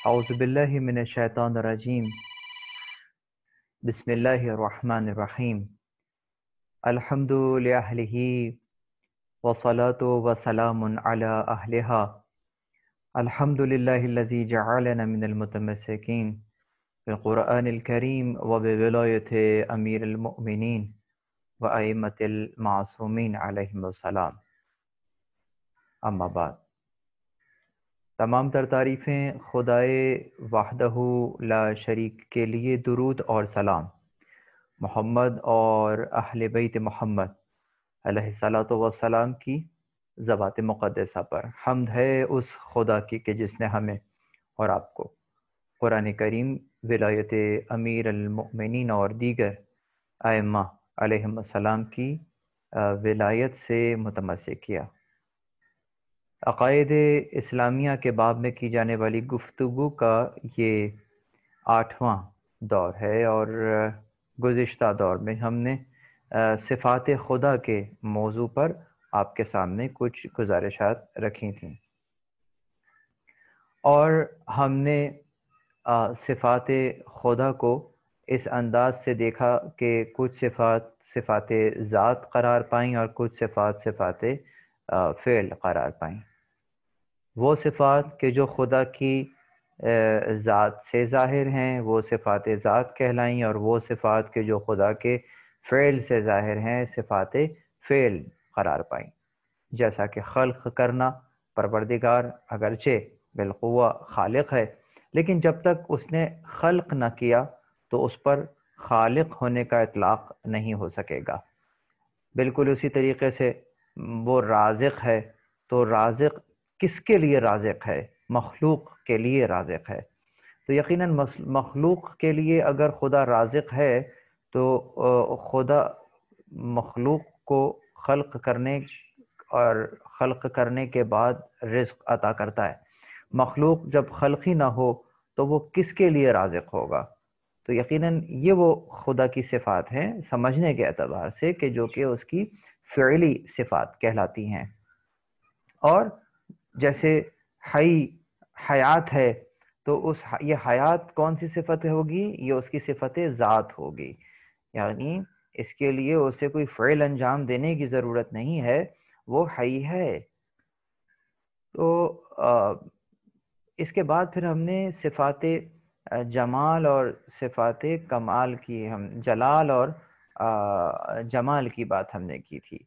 اعوذ باللہ من الشیطان الرجیم بسم اللہ الرحمن الرحیم الحمد لأہلہ والصلاة والسلام علی اہلہا الحمد للہ الذی جعلنا من المتمسکین بالقرآن الکریم وبولایت امیر المؤمنین وائمۃ المعصومین علیہم السلام. اما بعد، تمام تر تعریفیں خدائے وحدہ لا شریک کے لیے، درود اور سلام محمد اور اہل بیت محمد علیہ الصلاۃ والسلام کی ذوات مقدسہ پر. حمد ہے اس خدا کی کہ جس نے ہمیں اور آپ کو قرآن کریم، ولایت امیر المؤمنین اور دیگر ائمہ علیہم السلام کی ولایت سے متمسک کیا. عقائد اسلامیہ کے باب میں کی جانے والی گفتگو کا یہ 8واں دور ہے، اور گزشتہ دور میں ہم نے صفات خدا کے موضوع پر آپ کے سامنے کچھ گزارشات رکھی تھیں، اور ہم نے صفات خدا کو اس انداز سے دیکھا کہ کچھ صفات ذات قرار پائیں اور کچھ صفات فعل قرار پائیں. وہ صفات کہ جو خدا کی ذات سے ظاہر ہیں وہ صفات ذات کہلائیں، اور وہ صفات کہ جو خدا کے فعل سے ظاہر ہیں صفات فعل قرار پائیں. جیسا کہ خلق کرنا، پروردگار اگرچہ بالقوہ خالق ہے، لیکن جب تک اس نے خلق نہ کیا تو اس پر خالق ہونے کا اطلاق نہیں ہو سکے گا. بالکل اسی طریقے سے وہ رازق ہے، تو رازق کس کے لیے رازق ہے؟ مخلوق کے لیے رازق ہے. تو یقیناً مخلوق کے لیے اگر خدا رازق ہے تو خدا مخلوق کو خلق کرنے اور خلق کرنے کے بعد رزق عطا کرتا ہے. مخلوق جب خلقی نہ ہو تو وہ کس کے لیے رازق ہوگا؟ تو یقیناً یہ وہ خدا کی صفات ہیں سمجھنے کے اعتبار سے کہ جو کہ اس کی فعلی صفات کہلاتی ہیں. اور جیسے حیات ہے تو یہ حیات کون سی صفت ہوگی؟ یہ اس کی صفت ذات ہوگی، یعنی اس کے لیے اسے کوئی فعل انجام دینے کی ضرورت نہیں ہے، وہ حی ہے. تو اس کے بعد پھر ہم نے صفات جمال اور صفات کمال کی، ہم جلال اور جمال کی بات ہم نے کی تھی.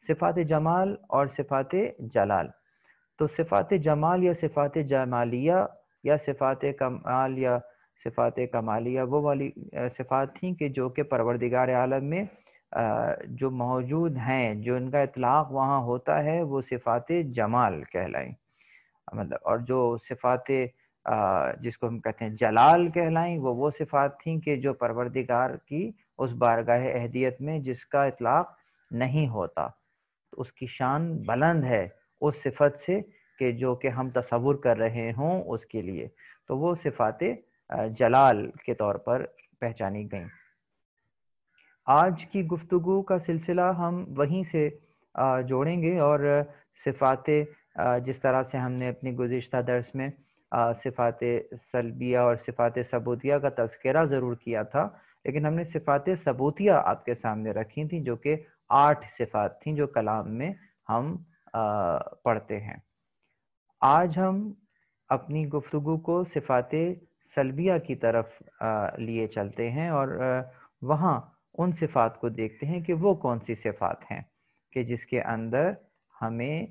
صفات جمال اور صفات جلال، تو صفات جمال یا صفات جمالیہ یا صفات کمال یا صفات کمالیہ وہ والی صفات تھیں کہ جو کہ پروردگار عالم میں جو موجود ہیں، جو ان کا اطلاق وہاں ہوتا ہے وہ صفات جمال کہلائیں. مطلب اور جو صفات جس کو ہم کہتے ہیں جلال کہلائیں، وہ صفات تھیں کہ جو پروردگار کی اس بارگاہ اہدیت میں جس کا اطلاق نہیں ہوتا، تو اس کی شان بلند ہے اس صفت سے کہ جو کہ ہم تصور کر رہے ہوں اس کے لیے. تو وہ صفات جلال کے طور پر پہچانی گئیں. آج کی گفتگو کا سلسلہ ہم وہیں سے جوڑیں گے، اور صفات جس طرح سے ہم نے اپنی گزشتہ درس میں صفات سلبیہ اور صفات ثبوتیہ کا تذکرہ ضرور کیا تھا، لیکن ہم نے صفات ثبوتیہ آپ کے سامنے رکھی تھیں جو کہ 8 صفات تھیں جو کلام میں ہم پڑھتے ہیں. آج ہم اپنی گفتگو کو صفات سلبیہ کی طرف لیے چلتے ہیں، اور وہاں ان صفات کو دیکھتے ہیں کہ وہ کون سی صفات ہیں کہ جس کے اندر ہمیں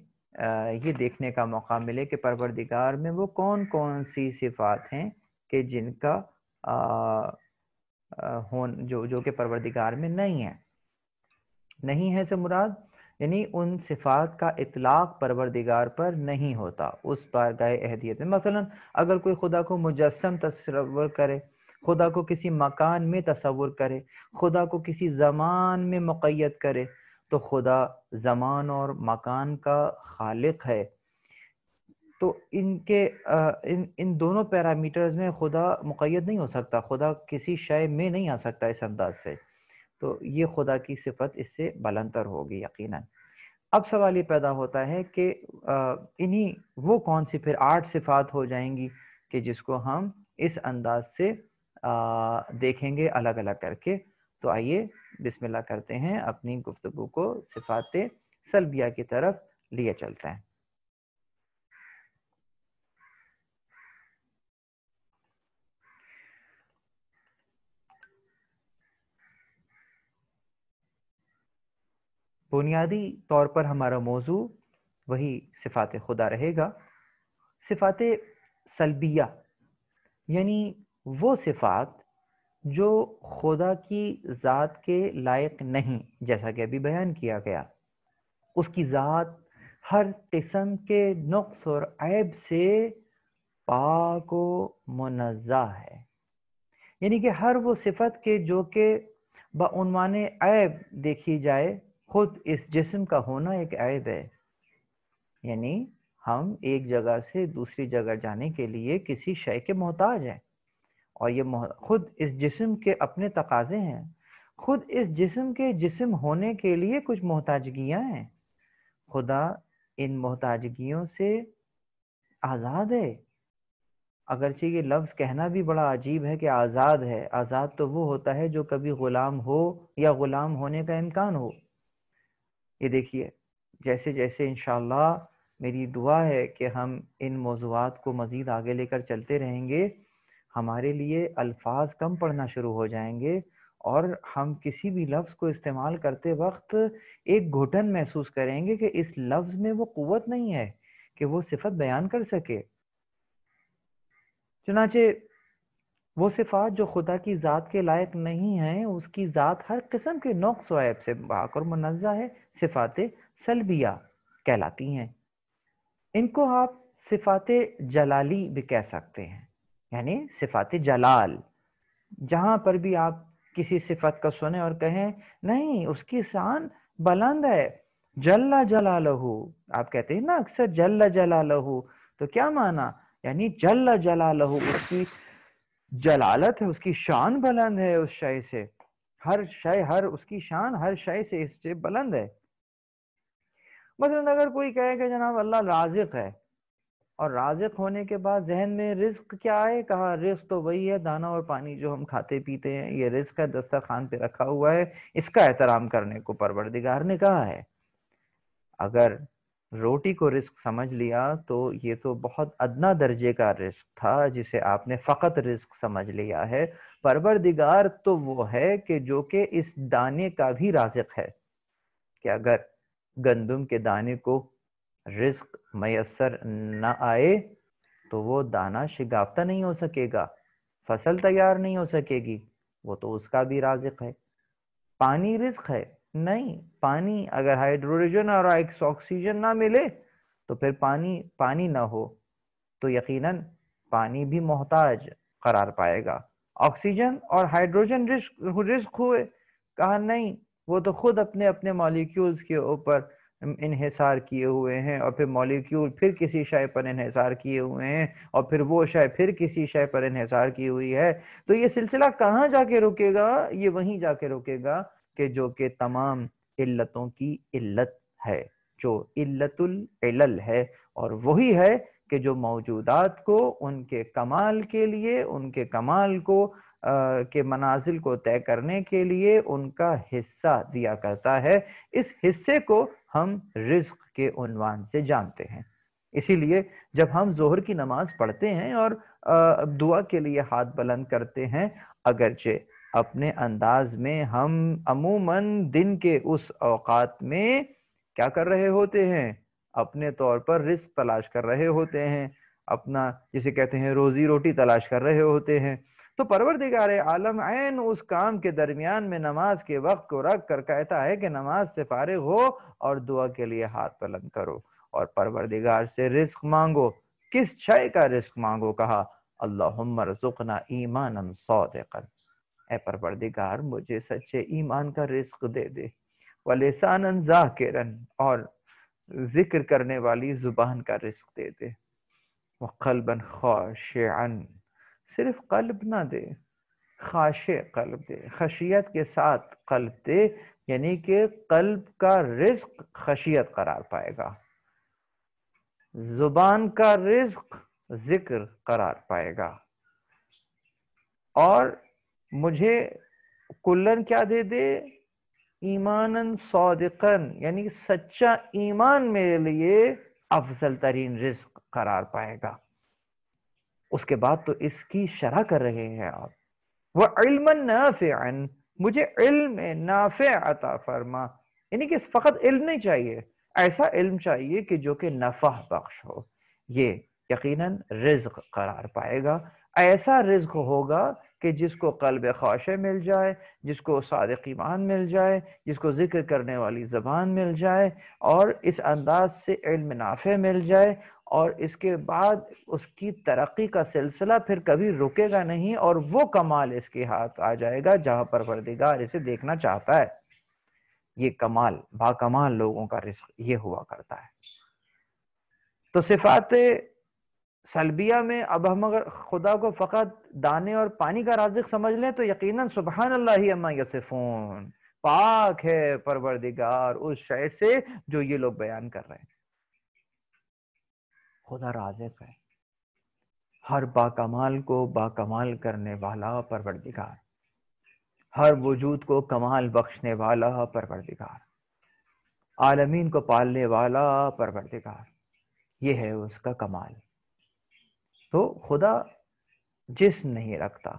یہ دیکھنے کا موقع ملے کہ پروردگار میں وہ کون کون سی صفات ہیں کہ جن کا جو کہ پروردگار میں نہیں ہے سے مراد یعنی ان صفات کا اطلاق پروردگار پر نہیں ہوتا اس بارگاہ اہدیت میں. مثلا اگر کوئی خدا کو مجسم تصور کرے، خدا کو کسی مکان میں تصور کرے، خدا کو کسی زمان میں مقید کرے، تو خدا زمان اور مکان کا خالق ہے. تو ان دونوں پیرامیٹرز میں خدا مقید نہیں ہو سکتا، خدا کسی شے میں نہیں آ سکتا اس انداز سے. تو یہ خدا کی صفت اس سے بلندر ہوگی یقیناً. اب سوال یہ پیدا ہوتا ہے کہ وہ کون سی پھر 8 صفات ہو جائیں گی کہ جس کو ہم اس انداز سے دیکھیں گے الگ الگ کر کے. تو آئیے بسم اللہ کرتے ہیں، اپنی گفتگو کو صفات سلبیہ کی طرف لیے چلتے ہیں. بنیادی طور پر ہمارا موضوع وہی صفات خدا رہے گا. صفات سلبیہ یعنی وہ صفات جو خدا کی ذات کے لائق نہیں، جیسا کہ ابھی بیان کیا گیا. اس کی ذات ہر قسم کے نقص اور عیب سے پاک و منزہ ہے. یعنی کہ ہر وہ صفت کے جو کہ بعنوان عیب دیکھی جائے، خود اس جسم کا ہونا ایک عیب ہے. یعنی ہم ایک جگہ سے دوسری جگہ جانے کے لیے کسی شے کے محتاج ہیں، اور یہ خود اس جسم کے اپنے تقاضے ہیں. خود اس جسم کے جسم ہونے کے لیے کچھ محتاجگیاں ہیں. خدا ان محتاجگیوں سے آزاد ہے. اگرچہ یہ لفظ کہنا بھی بڑا عجیب ہے کہ آزاد ہے. آزاد تو وہ ہوتا ہے جو کبھی غلام ہو یا غلام ہونے کا امکان ہو. یہ دیکھیے، جیسے جیسے انشاءاللہ میری دعا ہے کہ ہم ان موضوعات کو مزید آگے لے کر چلتے رہیں گے، ہمارے لیے الفاظ کم پڑنا شروع ہو جائیں گے، اور ہم کسی بھی لفظ کو استعمال کرتے وقت ایک گھٹن محسوس کریں گے کہ اس لفظ میں وہ قوت نہیں ہے کہ وہ صفت بیان کر سکے. چنانچہ وہ صفات جو خدا کی ذات کے لائق نہیں ہیں، اس کی ذات ہر قسم کے نقص و عیب سے پاک اور منزہ ہے. صفات سلبیہ کہلاتی ہیں. ان کو آپ صفات جلالی بھی کہہ سکتے ہیں، یعنی صفات جلال. جہاں پر بھی آپ کسی صفت کا سنیں اور کہیں نہیں اس کی شان بلند ہے، جل جلالہ، آپ کہتے ہیں نا اکثر جل جلالہ، تو کیا معنی؟ یعنی جل جلالہ، اس کی جلالت ہے، اس کی شان بلند ہے. اس شے سے ہر شے، ہر اس کی شان ہر شے سے اس سے بلند ہے. مثلا اگر کوئی کہے کہ جناب اللہ رازق ہے، اور رازق ہونے کے بعد ذہن میں رزق کیا آئے؟ کہا رزق تو وہی ہے دانا اور پانی جو ہم کھاتے پیتے ہیں، یہ رزق ہے، دسترخوان پہ رکھا ہوا ہے، اس کا احترام کرنے کو پروردگار نے کہا ہے. اگر روٹی کو رزق سمجھ لیا تو یہ تو بہت ادنا درجے کا رزق تھا جسے آپ نے فقط رزق سمجھ لیا ہے. پروردگار تو وہ ہے کہ جو کہ اس دانے کا بھی رازق ہے، کہ اگر گندم کے دانے کو رزق میسر نہ آئے تو وہ دانہ شگافتہ نہیں ہو سکے گا، فصل تیار نہیں ہو سکے گی. وہ تو اس کا بھی رازق ہے. پانی رزق ہے؟ نہیں. پانی اگر ہائیڈروجن اور آکسیجن نہ ملے تو پھر پانی نہ ہو تو یقیناً پانی بھی محتاج قرار پائے گا. آکسیجن اور ہائیڈروجن رزق ہوئے؟ کہا نہیں، وہ تو خود اپنے اپنے مالیکیولز کے اوپر انحصار کیے ہوئے ہیں، اور پھر مالیکیول پھر کسی شے پر انحصار کیے ہوئے ہیں، اور پھر وہ شے پھر کسی شے پر انحصار کی ہوئی ہے. تو یہ سلسلہ کہاں جا کے رکے گا؟ یہ وہیں جا کے رکے گا کہ جو کہ تمام علتوں کی علت ہے، جو علت العلل ہے، اور وہی ہے کہ جو موجودات کو ان کے کمال کے لیے، ان کے کمال کو کے منازل کو طے کرنے کے لیے ان کا حصہ دیا کرتا ہے. اس حصے کو ہم رزق کے عنوان سے جانتے ہیں. اسی لیے جب ہم ظہر کی نماز پڑھتے ہیں اور دعا کے لیے ہاتھ بلند کرتے ہیں، اگرچہ اپنے انداز میں ہم عموماً دن کے اس اوقات میں کیا کر رہے ہوتے ہیں؟ اپنے طور پر رزق تلاش کر رہے ہوتے ہیں، اپنا جسے کہتے ہیں روزی روٹی تلاش کر رہے ہوتے ہیں. تو پروردگار عالم عین اس کام کے درمیان میں نماز کے وقت کو رکھ کر کہتا ہے کہ نماز سے فارغ ہو اور دعا کے لیے ہاتھ بلند کرو اور پروردگار سے رزق مانگو. کس شے کا رزق مانگو؟ کہا اللہم ارزقنا ایمانا صادقا، اے پروردگار مجھے سچے ایمان کا رزق دے دے، ولسانا ذاکرا، اور ذکر کرنے والی زبان کا رزق دے دے، وقلبا خاشعا، صرف قلب نہ دے، خاشع قلب دے، خشیت کے ساتھ قلب دے، یعنی کہ قلب کا رزق خشیت قرار پائے گا، زبان کا رزق ذکر قرار پائے گا، اور مجھے کلن کیا دے دے؟ ایمانن صادقن، یعنی سچا ایمان میرے لیے افضل ترین رزق قرار پائے گا۔ اس کے بعد تو اس کی شرح کر رہے ہیں آپ، وَعِلْمًا نَافِعًا، مجھے علم نافع عطا فرما، یعنی کہ فقط علم نہیں چاہیے، ایسا علم چاہیے کہ جو کہ نفع بخش ہو، یہ یقیناً رزق قرار پائے گا۔ ایسا رزق ہوگا کہ جس کو قلب خاشع مل جائے، جس کو صادق ایمان مل جائے، جس کو ذکر کرنے والی زبان مل جائے، اور اس انداز سے علم نافع مل جائے، اور اس کے بعد اس کی ترقی کا سلسلہ پھر کبھی رکے گا نہیں، اور وہ کمال اس کے ہاتھ آ جائے گا جہاں پروردگار اسے دیکھنا چاہتا ہے۔ یہ کمال، با کمال لوگوں کا رزق یہ ہوا کرتا ہے۔ تو صفات سلبیہ میں اب ہم اگر خدا کو فقط دانے اور پانی کا رازق سمجھ لیں تو یقیناً سبحان اللہ اما یصفون، پاک ہے پروردگار اس شے سے جو یہ لوگ بیان کر رہے ہیں۔ خدا رازق ہے، ہر باکمال کو باکمال کرنے والا پروردگار، ہر وجود کو کمال بخشنے والا پروردگار، عالمین کو پالنے والا پروردگار، یہ ہے اس کا کمال۔ تو خدا جسم نہیں رکھتا،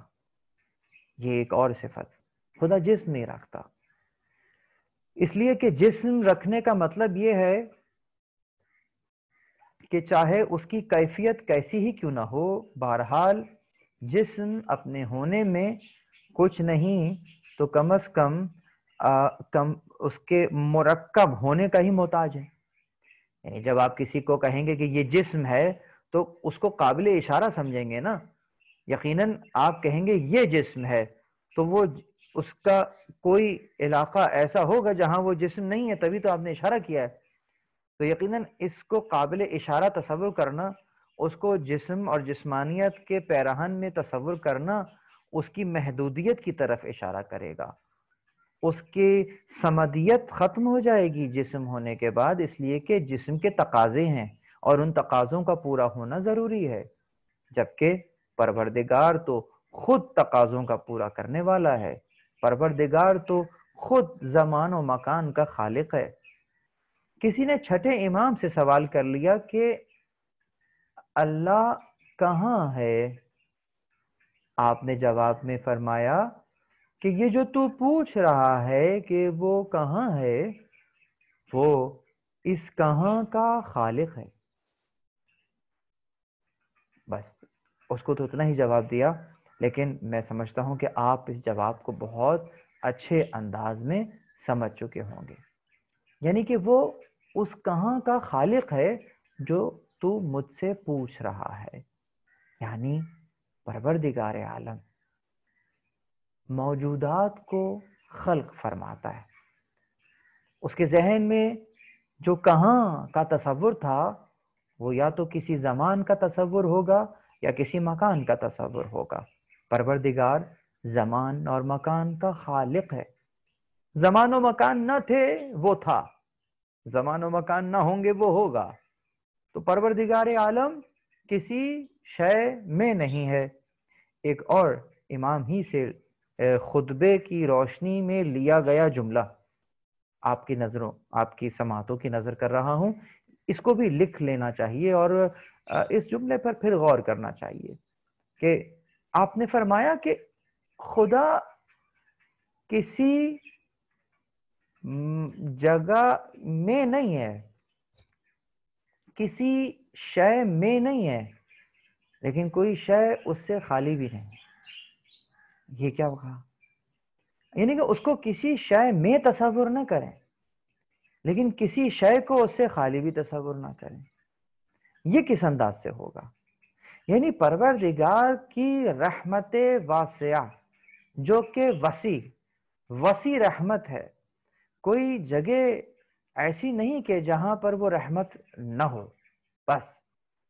یہ ایک اور صفت، خدا جسم نہیں رکھتا، اس لیے کہ جسم رکھنے کا مطلب یہ ہے کہ چاہے اس کی کیفیت کیسی ہی کیوں نہ ہو، بہرحال جسم اپنے ہونے میں کچھ نہیں تو کم از کم اس کے مرکب ہونے کا ہی محتاج ہے۔ یعنی جب آپ کسی کو کہیں گے کہ یہ جسم ہے تو اس کو قابل اشارہ سمجھیں گے نا، یقیناً آپ کہیں گے یہ جسم ہے تو وہ اس کا کوئی علاقہ ایسا ہوگا جہاں وہ جسم نہیں ہے، تبھی تو آپ نے اشارہ کیا ہے۔ تو یقیناً اس کو قابل اشارہ تصور کرنا، اس کو جسم اور جسمانیت کے پیراہن میں تصور کرنا اس کی محدودیت کی طرف اشارہ کرے گا، اس کی صمدیت ختم ہو جائے گی جسم ہونے کے بعد، اس لیے کہ جسم کے تقاضے ہیں اور ان تقاضوں کا پورا ہونا ضروری ہے، جبکہ پروردگار تو خود تقاضوں کا پورا کرنے والا ہے، پروردگار تو خود زمان و مکان کا خالق ہے۔ کسی نے چھٹے امام سے سوال کر لیا کہ اللہ کہاں ہے؟ آپ نے جواب میں فرمایا کہ یہ جو تو پوچھ رہا ہے کہ وہ کہاں ہے، وہ اس کہاں کا خالق ہے۔ بس اس کو تو اتنا ہی جواب دیا، لیکن میں سمجھتا ہوں کہ آپ اس جواب کو بہت اچھے انداز میں سمجھ چکے ہوں گے، یعنی کہ وہ اس کہاں کا خالق ہے جو تو مجھ سے پوچھ رہا ہے، یعنی پروردگار عالم موجودات کو خلق فرماتا ہے۔ اس کے ذہن میں جو کہاں کا تصور تھا وہ یا تو کسی زمان کا تصور ہوگا یا کسی مکان کا تصور ہوگا۔ پروردگار زمان اور مکان کا خالق ہے، زمان و مکان نہ تھے وہ تھا، زمان و مکان نہ ہوں گے وہ ہوگا۔ تو پروردگار عالم کسی شے میں نہیں ہے۔ ایک اور امام ہی سے خطبے کی روشنی میں لیا گیا جملہ آپ کی نظروں، آپ کی سماعتوں کی نظر کر رہا ہوں، اس کو بھی لکھ لینا چاہیے اور اس جملے پر پھر غور کرنا چاہیے کہ آپ نے فرمایا کہ خدا کسی جگہ میں نہیں ہے، کسی شے میں نہیں ہے، لیکن کوئی شے اس سے خالی بھی نہیں۔ یہ کیا کہا؟ یعنی کہ اس کو کسی شے میں تصور نہ کریں، لیکن کسی شے کو اس سے خالی بھی تصور نہ کریں۔ یہ کس انداز سے ہوگا؟ یعنی پروردگار کی رحمت واسعہ جو کہ وسیع رحمت ہے، کوئی جگہ ایسی نہیں کہ جہاں پر وہ رحمت نہ ہو، بس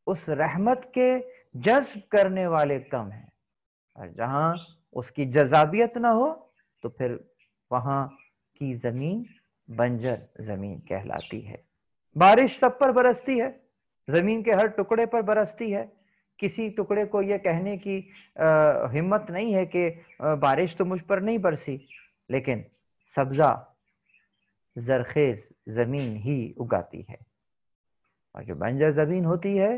اس رحمت کے جذب کرنے والے کم ہیں، اور جہاں اس کی جذابیت نہ ہو تو پھر وہاں کی زمین بنجر زمین کہلاتی ہے۔ بارش سب پر برستی ہے، زمین کے ہر ٹکڑے پر برستی ہے، کسی ٹکڑے کو یہ کہنے کی ہمت نہیں ہے کہ بارش تو مجھ پر نہیں برسی، لیکن سبزہ زرخیز زمین ہی اگاتی ہے، اور جو بنجر زمین ہوتی ہے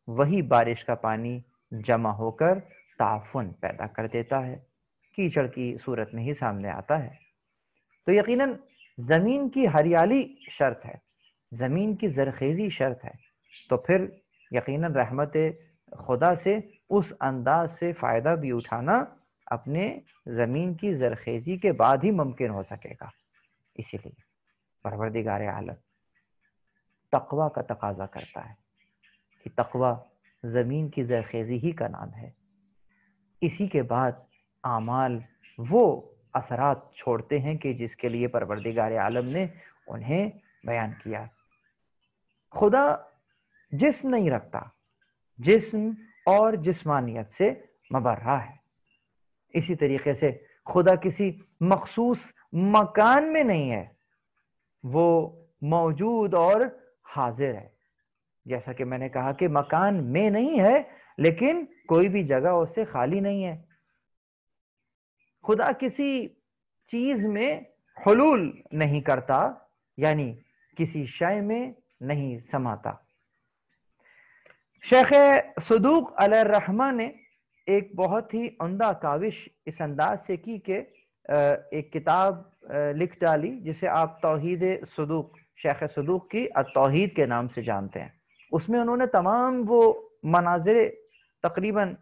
وہی بارش کا پانی جمع ہو کر تعفن پیدا کر دیتا ہے، کیچڑ کی صورت میں ہی سامنے آتا ہے۔ تو یقیناً زمین کی ہریالی شرط ہے، زمین کی زرخیزی شرط ہے، تو پھر یقیناً رحمت خدا سے اس انداز سے فائدہ بھی اٹھانا اپنے زمین کی زرخیزی کے بعد ہی ممکن ہو سکے گا۔ اسی لیے پروردگار عالم تقوی کا تقاضا کرتا ہے کہ تقوی زمین کی زرخیزی ہی کا نام ہے، اسی کے بعد اعمال وہ اثرات چھوڑتے ہیں کہ جس کے لیے پروردگار عالم نے انہیں بیان کیا۔ خدا جسم نہیں رکھتا، جسم اور جسمانیت سے مبرہ ہے۔ اسی طریقے سے خدا کسی مخصوص مکان میں نہیں ہے، وہ موجود اور حاضر ہے۔ جیسا کہ میں نے کہا کہ مکان میں نہیں ہے لیکن کوئی بھی جگہ اس سے خالی نہیں ہے۔ خدا کسی چیز میں حلول نہیں کرتا، یعنی کسی شے میں نہیں سماتا۔ شیخ صدوق علیہ الرحمہ نے ایک بہت ہی عمدہ کاوش اس انداز سے کی کہ ایک کتاب لکھ ڈالی جسے آپ توحید صدوق، شیخ صدوق کی التوحید کے نام سے جانتے ہیں۔ اس میں انہوں نے تمام وہ مناظر تقریباً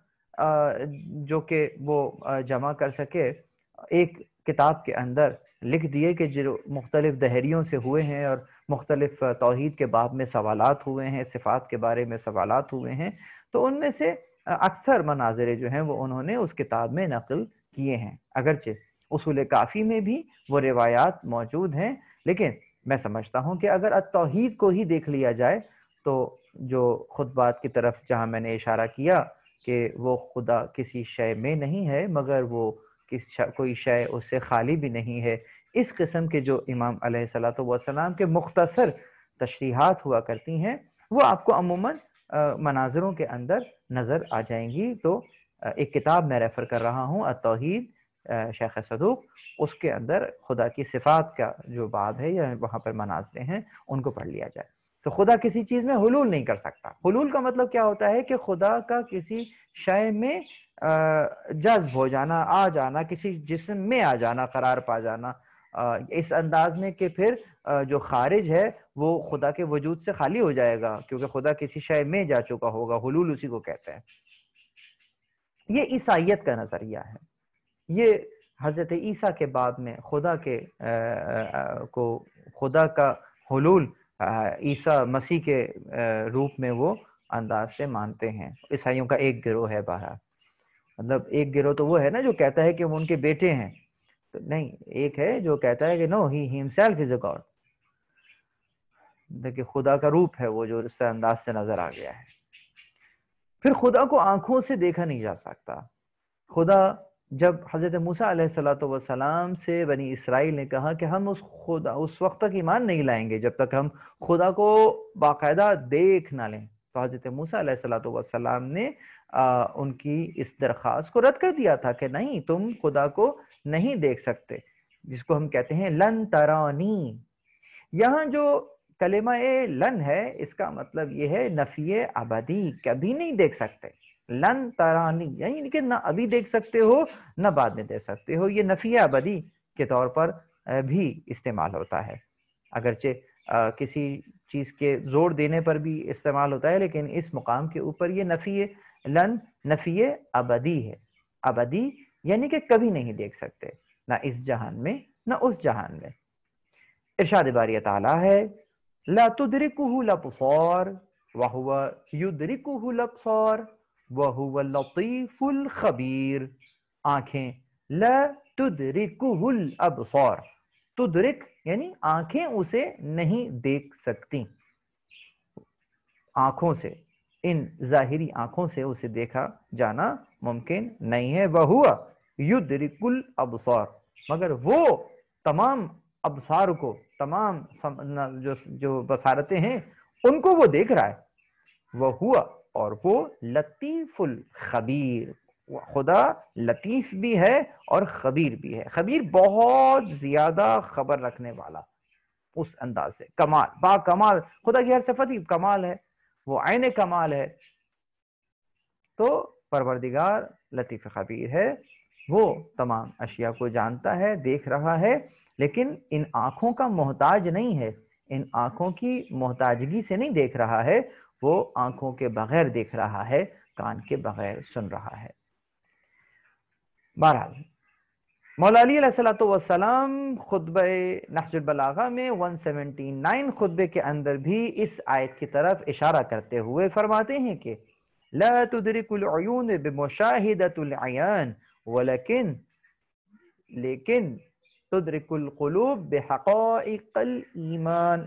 جو کہ وہ جمع کر سکے ایک کتاب کے اندر لکھ دیے کہ جو مختلف دہریوں سے ہوئے ہیں اور مختلف توحید کے باب میں سوالات ہوئے ہیں، صفات کے بارے میں سوالات ہوئے ہیں، تو ان میں سے اکثر مناظر جو ہیں وہ انہوں نے اس کتاب میں نقل کیے ہیں۔ اگرچہ اصول کافی میں بھی وہ روایات موجود ہیں، لیکن میں سمجھتا ہوں کہ اگر التوحید کو ہی دیکھ لیا جائے تو جو خطبات کی طرف جہاں میں نے اشارہ کیا کہ وہ خدا کسی شے میں نہیں ہے مگر وہ کوئی شے اس سے خالی بھی نہیں ہے، اس قسم کے جو امام علیہ الصلوۃ والسلام کے مختصر تشریحات ہوا کرتی ہیں وہ آپ کو عموماً مناظروں کے اندر نظر آ جائیں گی۔ تو ایک کتاب میں ریفر کر رہا ہوں التوحید شیخ صدوق، اس کے اندر خدا کی صفات کا جو باب ہے یا وہاں پر مناظرے ہیں ان کو پڑھ لیا جائے۔ تو خدا کسی چیز میں حلول نہیں کر سکتا۔ حلول کا مطلب کیا ہوتا ہے کہ خدا کا کسی شے میں جذب ہو جانا، آ جانا، کسی جسم میں آ جانا، قرار پا جانا، اس انداز میں کہ پھر جو خارج ہے وہ خدا کے وجود سے خالی ہو جائے گا، کیونکہ خدا کسی شے میں جا چکا ہوگا۔ حلول اسی کو کہتے ہیں۔ یہ عیسائیت کا نظریہ ہے۔ یہ حضرت عیسیٰ کے بعد میں خدا کے کو خدا کا حلول عیسیٰ مسیح کے روپ میں وہ انداز سے مانتے ہیں۔ عیسائیوں کا ایک گروہ ہے باہر، مطلب ایک گروہ تو وہ ہے نا جو کہتا ہے کہ وہ ان کے بیٹے ہیں، تو نہیں، ایک ہے جو کہتا ہے کہ نو ہی ہمسیلف از اے گاڈ، دیکھیں خدا کا روپ ہے وہ جو اس انداز سے نظر آ گیا ہے۔ پھر خدا کو آنکھوں سے دیکھا نہیں جا سکتا۔ خدا جب حضرت موسیٰ علیہ الصلوۃ والسلام سے بنی اسرائیل نے کہا کہ ہم اس وقت تک ایمان نہیں لائیں گے جب تک ہم خدا کو باقاعدہ دیکھ نہ لیں، تو حضرت موسیٰ علیہ الصلوۃ والسلام نے ان کی اس درخواست کو رد کر دیا تھا کہ نہیں، تم خدا کو نہیں دیکھ سکتے، جس کو ہم کہتے ہیں لن ترانی۔ یہاں جو کلمہ لن ہے اس کا مطلب یہ ہے نفی ابدی، کبھی نہیں دیکھ سکتے۔ لن ترانی یعنی کہ نہ ابھی دیکھ سکتے ہو نہ بعد میں دیکھ سکتے ہو، یہ نفی ابدی کے طور پر بھی استعمال ہوتا ہے، اگرچہ کسی چیز کے زور دینے پر بھی استعمال ہوتا ہے، لیکن اس مقام کے اوپر یہ نفی لن نفی ابدی ہے۔ ابدی یعنی کہ کبھی نہیں دیکھ سکتے، نہ اس جہان میں نہ اس جہان میں۔ ارشاد باری تعالی ہے لا تدرکہ الابصار وہو یدرکہ الابصار وہو اللطیف الخبیر۔ آنکھیں لا تدرکہ الابصار، تدرک یعنی آنکھیں اسے نہیں دیکھ سکتی، آنکھوں سے، ان ظاہری آنکھوں سے اسے دیکھا جانا ممکن نہیں ہے۔ وہو یدرک الابصار، مگر وہ تمام ابصار کو، تمام جو بصارتیں ہیں ان کو وہ دیکھ رہا ہے۔ وہو اور وہ لطیف الخبیر، خدا لطیف بھی ہے اور خبیر بھی ہے، خبیر بہت زیادہ خبر رکھنے والا، اس انداز سے کمال، با کمال، خدا کی ہر صفت ہی کمال ہے، وہ عین کمال ہے. تو پروردگار لطیف خبیر ہے، وہ تمام اشیاء کو جانتا ہے، دیکھ رہا ہے، لیکن ان آنکھوں کا محتاج نہیں ہے، ان آنکھوں کی محتاجگی سے نہیں دیکھ رہا ہے، وہ آنکھوں کے بغیر دیکھ رہا ہے، کان کے بغیر سن رہا ہے. بہرحال مولا علی علیہ السلام خطبہ نہج البلاغہ میں 179 خطبے کے اندر بھی اس آیت کی طرف اشارہ کرتے ہوئے فرماتے ہیں کہ لا تدرک العیون بمشاہدۃ العیان لیکن تدرک القلوب بحقائق الایمان.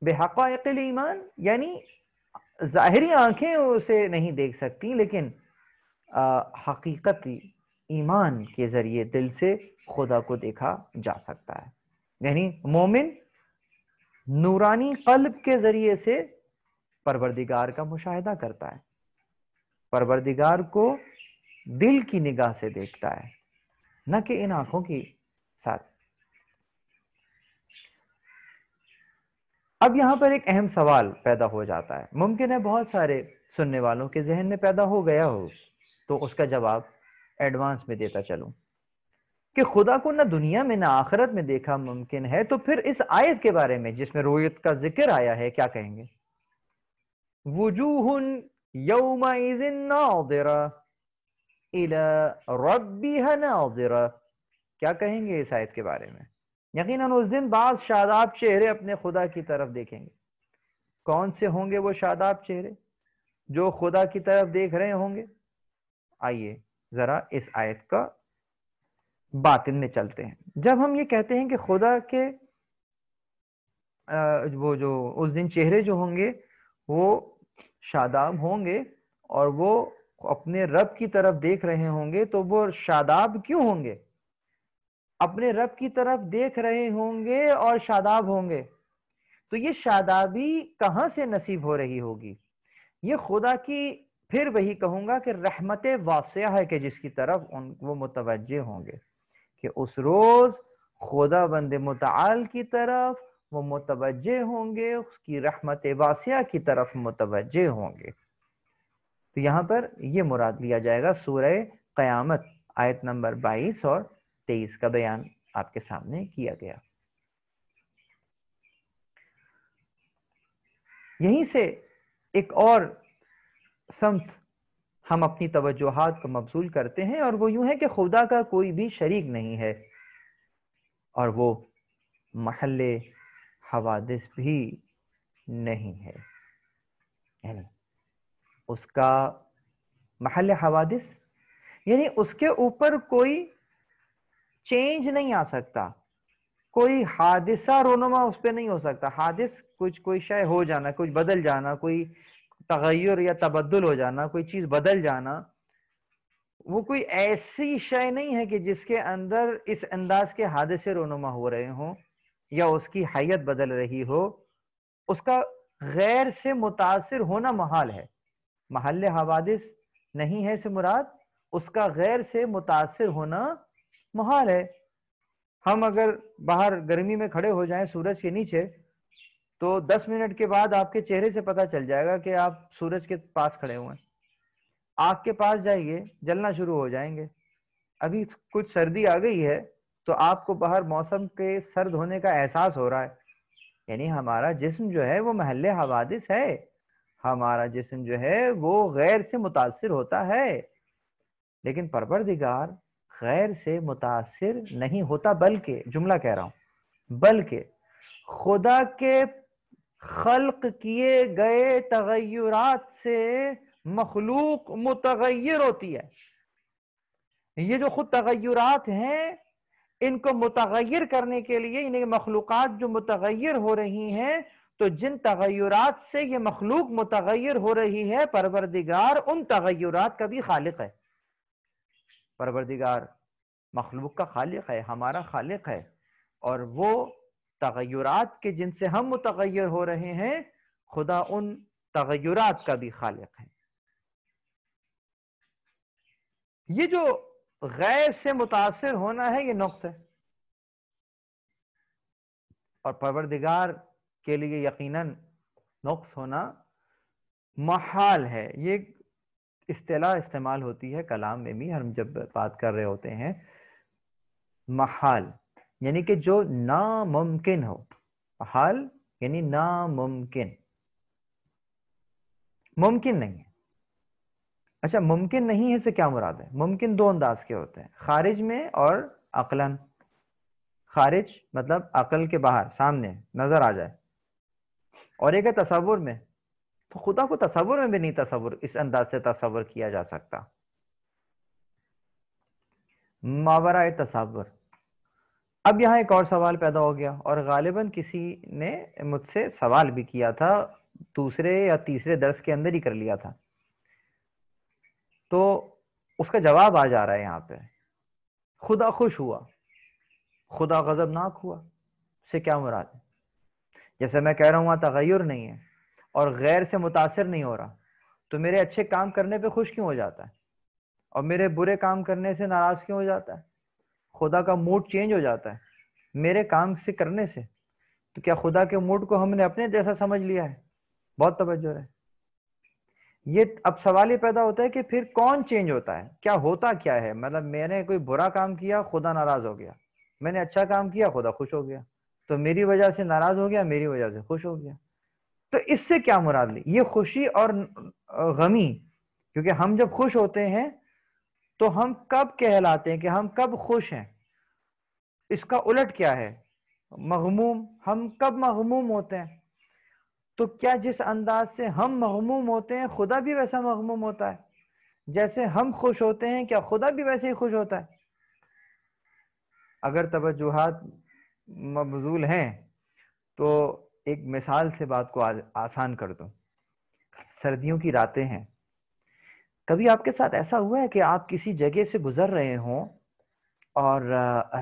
بحقائق الایمان یعنی ظاہری آنکھیں اسے نہیں دیکھ سکتی، لیکن حقیقتی ایمان کے ذریعے دل سے خدا کو دیکھا جا سکتا ہے. یعنی مومن نورانی قلب کے ذریعے سے پروردگار کا مشاہدہ کرتا ہے، پروردگار کو دل کی نگاہ سے دیکھتا ہے، نہ کہ ان آنکھوں کی ساتھ. اب یہاں پر ایک اہم سوال پیدا ہو جاتا ہے، ممکن ہے بہت سارے سننے والوں کے ذہن میں پیدا ہو گیا ہو، تو اس کا جواب ایڈوانس میں دیتا چلوں کہ خدا کو نہ دنیا میں نہ آخرت میں دیکھا ممکن ہے، تو پھر اس آیت کے بارے میں جس میں رؤیت کا ذکر آیا ہے کیا کہیں گے؟ وجوہ یومئذ ناظرہ الی ربها ناظرہ، کیا کہیں گے اس آیت کے بارے میں؟ یقیناً اس دن بعض شاداب چہرے اپنے خدا کی طرف دیکھیں گے. کون سے ہوں گے وہ شاداب چہرے جو خدا کی طرف دیکھ رہے ہوں گے؟ آئیے ذرا اس آیت کا باطن میں چلتے ہیں. جب ہم یہ کہتے ہیں کہ خدا کے وہ جو اس دن چہرے جو ہوں گے وہ شاداب ہوں گے اور وہ اپنے رب کی طرف دیکھ رہے ہوں گے، تو وہ شاداب کیوں ہوں گے؟ اپنے رب کی طرف دیکھ رہے ہوں گے اور شاداب ہوں گے، تو یہ شادابی کہاں سے نصیب ہو رہی ہوگی؟ یہ خدا کی، پھر وہی کہوں گا کہ رحمت واسعہ ہے کہ جس کی طرف وہ متوجہ ہوں گے، کہ اس روز خدا بند متعال کی طرف وہ متوجہ ہوں گے، اس کی رحمت واسعہ کی طرف متوجہ ہوں گے. تو یہاں پر یہ مراد لیا جائے گا سورہ قیامت آیت نمبر 22 اور 23 کا بیان آپ کے سامنے کیا گیا. یہیں سے ایک اور سمت ہم اپنی توجہات کو مبذول کرتے ہیں، اور وہ یوں ہے کہ خدا کا کوئی بھی شریک نہیں ہے، اور وہ محل حوادث بھی نہیں ہے. یعنی اس کا محل حوادث یعنی اس کے اوپر کوئی چینج نہیں آ سکتا، کوئی حادثہ رونما اس پہ نہیں ہو سکتا. حادث کوئی شے ہو جانا، کچھ بدل جانا، کوئی تغیر یا تبدل ہو جانا، کوئی چیز بدل جانا، وہ کوئی ایسی شے نہیں ہے کہ جس کے اندر اس انداز کے حادثے رونما ہو رہے ہوں یا اس کی حیت بدل رہی ہو. اس کا غیر سے متاثر ہونا محال ہے. محل حوادث نہیں ہے سے مراد اس کا غیر سے متاثر ہونا محال ہے. ہم اگر باہر گرمی میں کھڑے ہو جائیں سورج کے نیچے، تو 10 منٹ کے بعد آپ کے چہرے سے پتہ چل جائے گا کہ آپ سورج کے پاس کھڑے ہوئے ہیں. آگ کے پاس جائیے، جلنا شروع ہو جائیں گے. ابھی کچھ سردی آ گئی ہے تو آپ کو باہر موسم کے سرد ہونے کا احساس ہو رہا ہے. یعنی ہمارا جسم جو ہے وہ محل حوادث ہے، ہمارا جسم جو ہے وہ غیر سے متاثر ہوتا ہے. لیکن پروردگار غیر سے متاثر نہیں ہوتا، بلکہ جملہ کہہ رہا ہوں، بلکہ خدا کے خلق کیے گئے تغیرات سے مخلوق متغیر ہوتی ہے. یہ جو خود تغیرات ہیں ان کو متغیر کرنے کے لیے، یعنی مخلوقات جو متغیر ہو رہی ہیں، تو جن تغیرات سے یہ مخلوق متغیر ہو رہی ہے، پروردگار ان تغیرات کا بھی خالق ہے. پروردگار مخلوق کا خالق ہے، ہمارا خالق ہے، اور وہ تغیرات کے جن سے ہم متغیر ہو رہے ہیں خدا ان تغیرات کا بھی خالق ہے. یہ جو غیر سے متاثر ہونا ہے یہ نقص ہے، اور پروردگار کے لیے یقیناً نقص ہونا محال ہے. یہ اصطلاح استعمال ہوتی ہے کلام میں بھی، ہم جب بات کر رہے ہوتے ہیں. محال یعنی کہ جو ناممکن ہو. محال یعنی ناممکن، ممکن نہیں ہے. اچھا ممکن نہیں ہے سے کیا مراد ہے؟ ممکن دو انداز کے ہوتے ہیں، خارج میں اور عقلاً. خارج مطلب عقل کے باہر، سامنے نظر آ جائے، اور ایک ہے تصور میں. تو خدا کو تصور میں بھی نہیں تصور اس انداز سے تصور کیا جا سکتا. ماورائے تصور. اب یہاں ایک اور سوال پیدا ہو گیا، اور غالباً کسی نے مجھ سے سوال بھی کیا تھا، دوسرے یا تیسرے درس کے اندر ہی کر لیا تھا، تو اس کا جواب آ جا رہا ہے یہاں پہ. خدا خوش ہوا، خدا غضبناک ہوا سے کیا مراد ہے؟ جیسے میں کہہ رہا ہوں وہاں تغیر نہیں ہے اور غیر سے متاثر نہیں ہو رہا، تو میرے اچھے کام کرنے پہ خوش کیوں ہو جاتا ہے اور میرے برے کام کرنے سے ناراض کیوں ہو جاتا ہے؟ خدا کا موڈ چینج ہو جاتا ہے میرے کام سے کرنے سے. تو کیا خدا کے موڈ کو ہم نے اپنے جیسا سمجھ لیا ہے؟ بہت توجہ ہے. یہ اب سوال یہ پیدا ہوتا ہے کہ پھر کون چینج ہوتا ہے؟ کیا ہوتا کیا ہے؟ مطلب میں نے کوئی برا کام کیا، خدا ناراض ہو گیا. میں نے اچھا کام کیا، خدا خوش ہو گیا. تو میری وجہ سے ناراض ہو گیا، میری وجہ سے خوش ہو گیا. تو اس سے کیا مراد لی؟ یہ خوشی اور غمی، کیونکہ ہم جب خوش ہوتے ہیں تو ہم کب کہلاتے ہیں کہ ہم کب خوش ہیں؟ اس کا الٹ کیا ہے؟ مغموم. ہم کب مغموم ہوتے ہیں؟ تو کیا جس انداز سے ہم مغموم ہوتے ہیں خدا بھی ویسا مغموم ہوتا ہے؟ جیسے ہم خوش ہوتے ہیں کیا خدا بھی ویسے ہی خوش ہوتا ہے؟ اگر توجہات مبذول ہیں تو ایک مثال سے بات کو آسان کر دوں. سردیوں کی راتیں ہیں. کبھی آپ کے ساتھ ایسا ہوا ہے کہ آپ کسی جگہ سے گزر رہے ہوں اور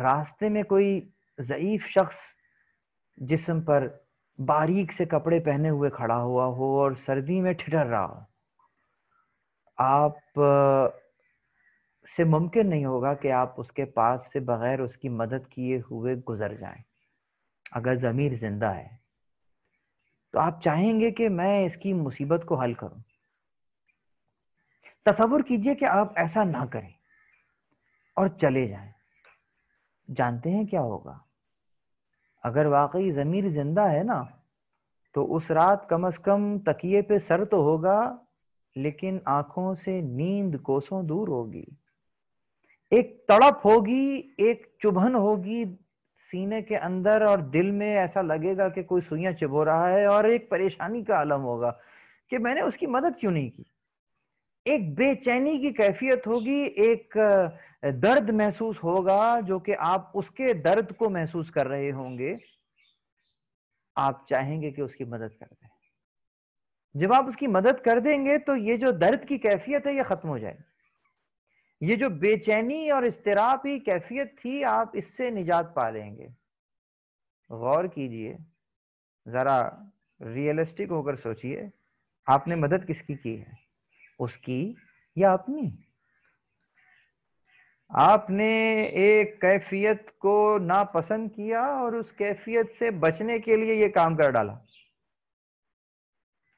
راستے میں کوئی ضعیف شخص جسم پر باریک سے کپڑے پہنے ہوئے کھڑا ہوا ہو اور سردی میں ٹھٹر رہا ہو؟ آپ سے ممکن نہیں ہوگا کہ آپ اس کے پاس سے بغیر اس کی مدد کیے ہوئے گزر جائیں. اگر ضمیر زندہ ہے تو آپ چاہیں گے کہ میں اس کی مصیبت کو حل کروں. تصور کیجئے کہ آپ ایسا نہ کریں اور چلے جائیں. جانتے ہیں کیا ہوگا؟ اگر واقعی ضمیر زندہ ہے نا تو اس رات کم از کم تکیے پہ سر تو ہوگا، لیکن آنکھوں سے نیند کوسوں دور ہوگی. ایک تڑپ ہوگی، ایک چبھن ہوگی سینے کے اندر، اور دل میں ایسا لگے گا کہ کوئی سوئیاں چبھو رہا ہے، اور ایک پریشانی کا عالم ہوگا کہ میں نے اس کی مدد کیوں نہیں کی. ایک بے چینی کی کیفیت ہوگی، ایک درد محسوس ہوگا جو کہ آپ اس کے درد کو محسوس کر رہے ہوں گے. آپ چاہیں گے کہ اس کی مدد کر دیں. جب آپ اس کی مدد کر دیں گے تو یہ جو درد کی کیفیت ہے یہ ختم ہو جائے گی. یہ جو بے چینی اور اضطراب کی کیفیت تھی آپ اس سے نجات پا لیں گے. غور کیجئے، ذرا ریئلسٹک ہو کر سوچئے، آپ نے مدد کس کی ہے؟ اس کی یا اپنی؟ آپ نے ایک کیفیت کو ناپسند کیا اور اس کیفیت سے بچنے کے لیے یہ کام کر ڈالا.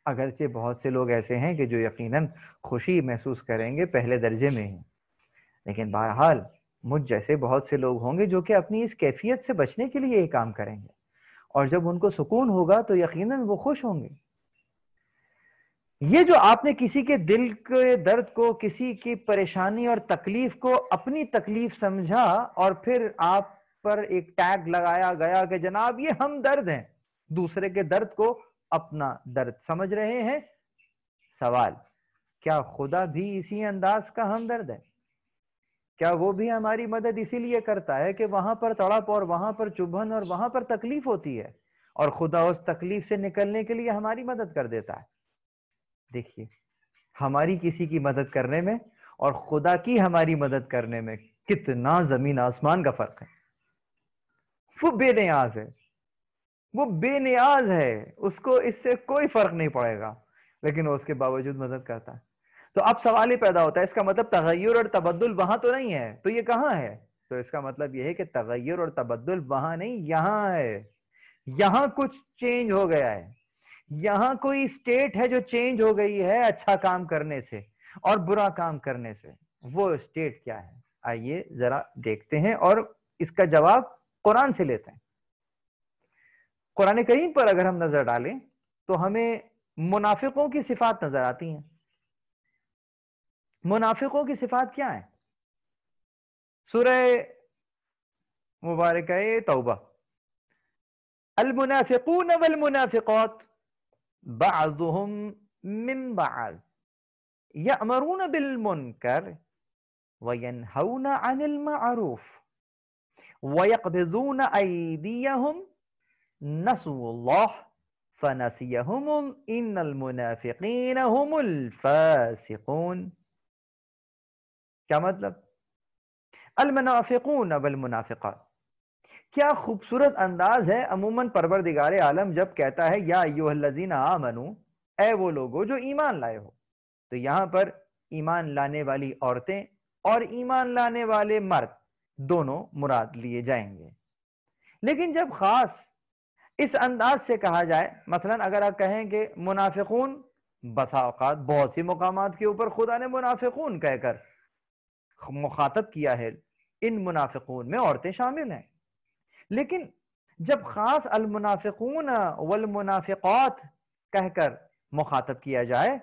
اگرچہ بہت سے لوگ ایسے ہیں کہ جو یقیناً خوشی محسوس کریں گے پہلے درجے میں ہی، لیکن بہرحال مجھ جیسے بہت سے لوگ ہوں گے جو کہ اپنی اس کیفیت سے بچنے کے لیے یہ کام کریں گے، اور جب ان کو سکون ہوگا تو یقیناً وہ خوش ہوں گے. یہ جو آپ نے کسی کے دل کے درد کو، کسی کی پریشانی اور تکلیف کو اپنی تکلیف سمجھا اور پھر آپ پر ایک ٹیگ لگایا گیا کہ جناب یہ ہم درد ہیں، دوسرے کے درد کو اپنا درد سمجھ رہے ہیں. سوال، کیا خدا بھی اسی انداز کا ہمدرد ہے؟ کیا وہ بھی ہماری مدد اسی لیے کرتا ہے کہ وہاں پر تڑپ اور وہاں پر چبھن اور وہاں پر تکلیف ہوتی ہے اور خدا اس تکلیف سے نکلنے کے لیے ہماری مدد کر دیتا ہے؟ دیکھیے، ہماری کسی کی مدد کرنے میں اور خدا کی ہماری مدد کرنے میں کتنا زمین آسمان کا فرق ہے. وہ بے نیاز ہے، وہ بے نیاز ہے، اس کو اس سے کوئی فرق نہیں پڑے گا، لیکن وہ اس کے باوجود مدد کرتا ہے۔ تو اب سوال ہی پیدا ہوتا ہے، اس کا مطلب تغیر اور تبدل وہاں تو نہیں ہے، تو یہ کہاں ہے؟ تو اس کا مطلب یہ ہے کہ تغیر اور تبدل وہاں نہیں، یہاں ہے۔ یہاں کچھ چینج ہو گیا ہے، یہاں کوئی اسٹیٹ ہے جو چینج ہو گئی ہے اچھا کام کرنے سے اور برا کام کرنے سے۔ وہ اسٹیٹ کیا ہے؟ آئیے ذرا دیکھتے ہیں اور اس کا جواب قرآن سے لیتے ہیں۔ قرآن کریم پر اگر ہم نظر ڈالیں تو ہمیں منافقوں کی صفات نظر آتی ہیں۔ منافقوں کی صفات کیا ہیں؟ سورہ مبارکہ توبہ، المنافقون والمنافقات بعضهم من بعض یأمرون بالمنکر وینہون عن المعروف ویقبضون ایدیہم نسوا اللہ فنسیہم ان المنافقین هم الفاسقون۔ کیا مطلب؟ المنافقون والمنافقات، کیا خوبصورت انداز ہے عموماً پروردگار عالم جب کہتا ہے یا ایھا الذین آمنو، اے وہ لوگو جو ایمان لائے ہو، تو یہاں پر ایمان لانے والی عورتیں اور ایمان لانے والے مرد دونوں مراد لیے جائیں گے۔ لیکن جب خاص اس انداز سے کہا جائے، مثلا اگر آپ کہیں کہ منافقون، بسا اوقات بہت سی مقامات کے اوپر خدا نے منافقون کہہ کر مخاطب کیا ہے، ان منافقون میں عورتیں شامل ہیں۔ لیکن جب خاص المنافقون والمنافقات کہہ کر مخاطب کیا جائے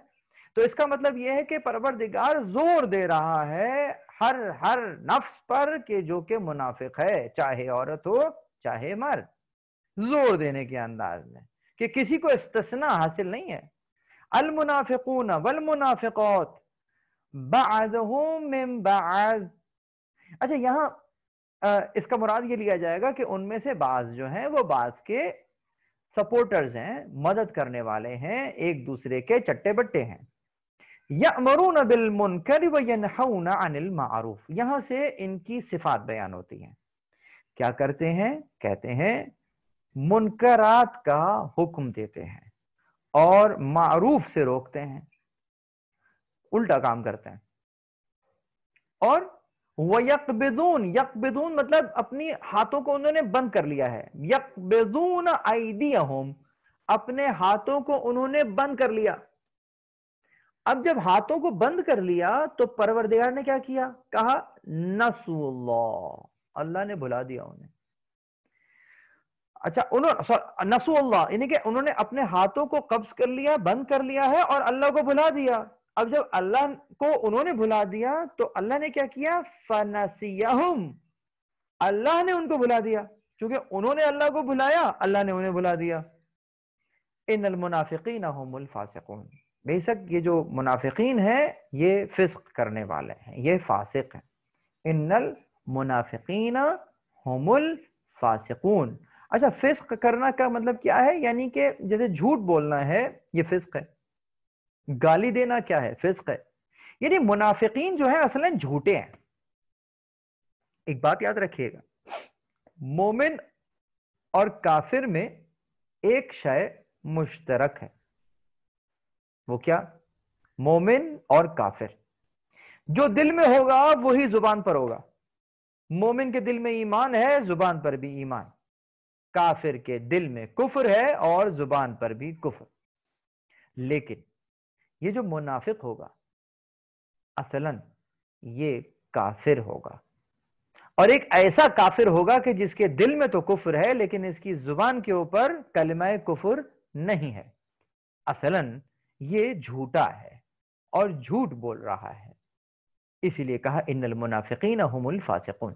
تو اس کا مطلب یہ ہے کہ پروردگار زور دے رہا ہے ہر نفس پر کہ جو کہ منافق ہے، چاہے عورت ہو چاہے مرد، زور دینے کے انداز میں کہ کسی کو استثناء حاصل نہیں ہے۔ المنافقون والمنافقات بعضهم من بعض، اچھا یہاں اس کا مراد یہ لیا جائے گا کہ ان میں سے بعض جو ہیں وہ بعض کے سپورٹرز ہیں، مدد کرنے والے ہیں، ایک دوسرے کے چٹے بٹے ہیں۔ یأمرون بالمنکر وینہون عن المعروف، یہاں سے ان کی صفات بیان ہوتی ہیں۔ کیا کرتے ہیں؟ کہتے ہیں منکرات کا حکم دیتے ہیں اور معروف سے روکتے ہیں، الٹا کام کرتے ہیں۔ اور وَيَقْبِضُونَ، یقبضون مطلب اپنی ہاتھوں کو انہوں نے بند کر لیا ہے، یقبضون ایدیہم، اپنے ہاتھوں کو انہوں نے بند کر لیا۔ اب جب ہاتھوں کو بند کر لیا تو پروردگار نے کیا کیا؟ کہا نسوا اللہ، اللہ نے بھلا دیا انہیں۔ اچھا نسوا اللہ یعنی کہ انہوں نے اپنے ہاتھوں کو قبض کر لیا، بند کر لیا ہے اور اللہ کو بھلا دیا۔ اب جب اللہ کو انہوں نے بھلا دیا تو اللہ نے کیا کیا؟ فنسیہم، اللہ نے ان کو بھلا دیا، کیونکہ انہوں نے اللہ کو بھلایا، اللہ نے انہیں بھلا دیا۔ ان المنافقین هم الفاسقون، بے شک یہ جو منافقین ہیں یہ فسق کرنے والے ہیں، یہ فاسق ہیں۔ ان المنافقین هم الفاسقون، اچھا فسق کرنا کا مطلب کیا ہے؟ یعنی کہ جیسے جھوٹ بولنا ہے یہ فسق ہے، گالی دینا کیا ہے؟ فسق ہے۔ یعنی منافقین جو ہیں اصلاً جھوٹے ہیں۔ ایک بات یاد رکھیے گا، مومن اور کافر میں ایک شے مشترک ہے، وہ کیا؟ مومن اور کافر جو دل میں ہوگا وہی زبان پر ہوگا۔ مومن کے دل میں ایمان ہے، زبان پر بھی ایمان، کافر کے دل میں کفر ہے اور زبان پر بھی کفر۔ لیکن یہ جو منافق ہوگا اصلاً یہ کافر ہوگا، اور ایک ایسا کافر ہوگا کہ جس کے دل میں تو کفر ہے لیکن اس کی زبان کے اوپر کلمہ کفر نہیں ہے، اصلاً یہ جھوٹا ہے اور جھوٹ بول رہا ہے۔ اسی لیے کہا ان المنافقین هم الفاسقون۔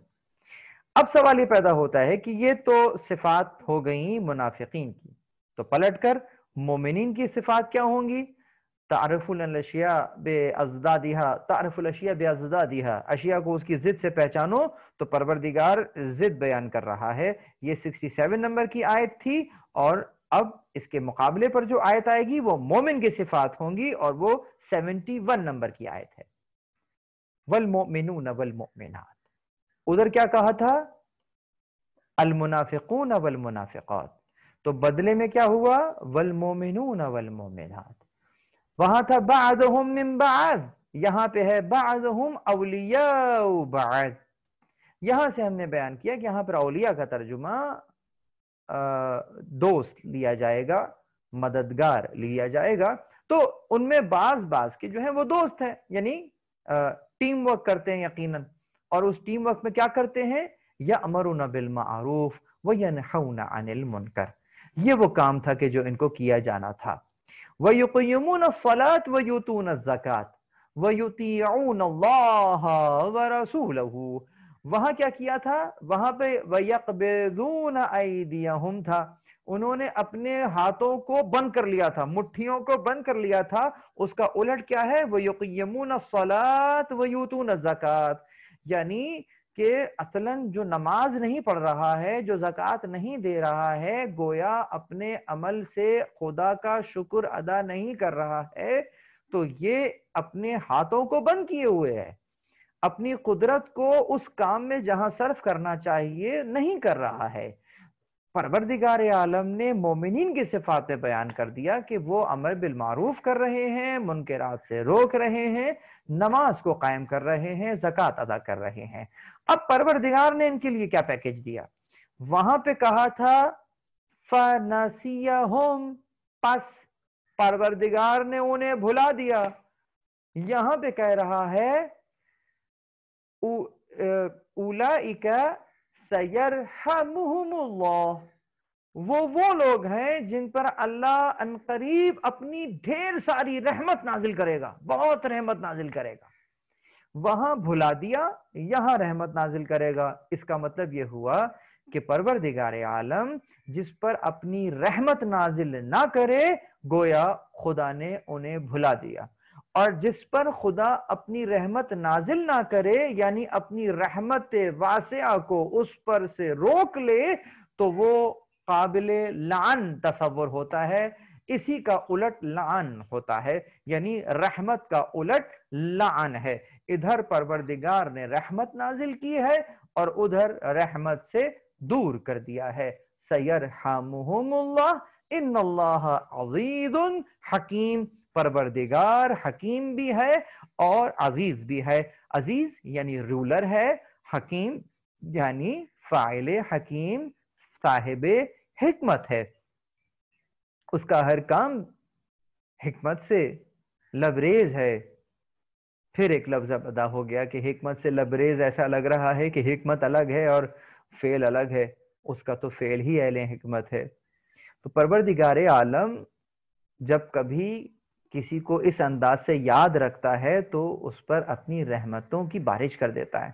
اب سوال یہ پیدا ہوتا ہے کہ یہ تو صفات ہو گئیں منافقین کی، تو پلٹ کر مومنین کی صفات کیا ہوں گی؟ تعرف الاشیاء باضدادها، تعرف الاشیاء باضدادها، اشیاء کو اس کی ضد سے پہچانو، تو پروردگار ضد بیان کر رہا ہے۔ یہ 67 نمبر کی آیت تھی، اور اب اس کے مقابلے پر جو آیت آئے گی وہ مومن کی صفات ہوں گی، اور وہ 71 نمبر کی آیت ہے۔ والمؤمنون والمؤمنات، ادھر کیا کہا تھا؟ المنافقون والمنافقات، تو بدلے میں کیا ہوا؟ والمومنون والمومنات. وہاں تھا بعضهم من بعض، یہاں پہ ہے بعضهم اولیاء بعض. یہاں سے ہم نے بیان کیا کہ یہاں پر اولیاء کا ترجمہ دوست لیا جائے گا، مددگار لیا جائے گا. تو ان میں بعض کے جو ہیں وہ دوست ہیں، یعنی ٹیم ورک کرتے ہیں یقیناً. اور اس ٹیم ورک میں کیا کرتے ہیں؟ یأمرون بالمعروف وینہون عن المنکر. یہ وہ کام تھا کہ جو ان کو کیا جانا تھا. وَيُقِيمُونَ الصَّلَاةَ وَيُؤْتُونَ الزَّكَاةَ وَيُطِيعُونَ اللَّهَ وَرَسُولَهُ. وہاں کیا کیا تھا؟ وہاں پہ وَيَقْبِضُونَ أَيْدِيَهُمْ تھا. انہوں نے اپنے ہاتھوں کو بند کر لیا تھا، مٹھیوں کو بند کر لیا تھا. اس کا الٹ کیا ہے؟ وَيُقِيمُونَ الصَّلَاةَ وَيُؤْتُونَ الزَّكَاةَ. یعنی کہ اصلاً جو نماز نہیں پڑھ رہا ہے، جو زکوٰۃ نہیں دے رہا ہے، گویا اپنے عمل سے خدا کا شکر ادا نہیں کر رہا ہے، تو یہ اپنے ہاتھوں کو بند کیے ہوئے ہے، اپنی قدرت کو اس کام میں جہاں صرف کرنا چاہیے نہیں کر رہا ہے. پروردگار عالم نے مومنین کی صفاتیں بیان کر دیا کہ وہ امر بالمعروف کر رہے ہیں، منکرات سے روک رہے ہیں، نماز کو قائم کر رہے ہیں، زکوٰۃ ادا کر رہے ہیں. اب پروردگار نے ان کے لیے کیا پیکج دیا؟ وہاں پہ کہا تھا فَنَسِيَهُمْ، پس پروردگار نے انہیں بھلا دیا. یہاں پہ کہہ رہا ہے اولئک سیرحمہم اللہ، وہ لوگ ہیں جن پر اللہ عنقریب اپنی ڈھیر ساری رحمت نازل کرے گا، بہت رحمت نازل کرے گا. وہاں بھلا دیا، یہاں رحمت نازل کرے گا. اس کا مطلب یہ ہوا کہ پروردگار عالم جس پر اپنی رحمت نازل نہ کرے، گویا خدا نے انہیں بھلا دیا. اور جس پر خدا اپنی رحمت نازل نہ کرے، یعنی اپنی رحمت واسعہ کو اس پر سے روک لے، تو وہ قابل لعن تصور ہوتا ہے. اسی کا الٹ لعن ہوتا ہے، یعنی رحمت کا الٹ لعن ہے. ادھر پروردگار نے رحمت نازل کی ہے اور ادھر رحمت سے دور کر دیا ہے. سیرحمہم اللہ ان اللہ عزیز حکیم. پروردگار حکیم بھی ہے اور عزیز بھی ہے. عزیز یعنی رولر ہے، حکیم یعنی فاعل حکیم، صاحب حکمت ہے. اس کا ہر کام حکمت سے لبریز ہے. پھر ایک لفظ ادا ہو گیا کہ حکمت سے لبریز، ایسا لگ رہا ہے کہ حکمت الگ ہے اور فعل الگ ہے. اس کا تو فعل ہی اہل حکمت ہے. تو پروردگار عالم جب کبھی کسی کو اس انداز سے یاد رکھتا ہے تو اس پر اپنی رحمتوں کی بارش کر دیتا ہے.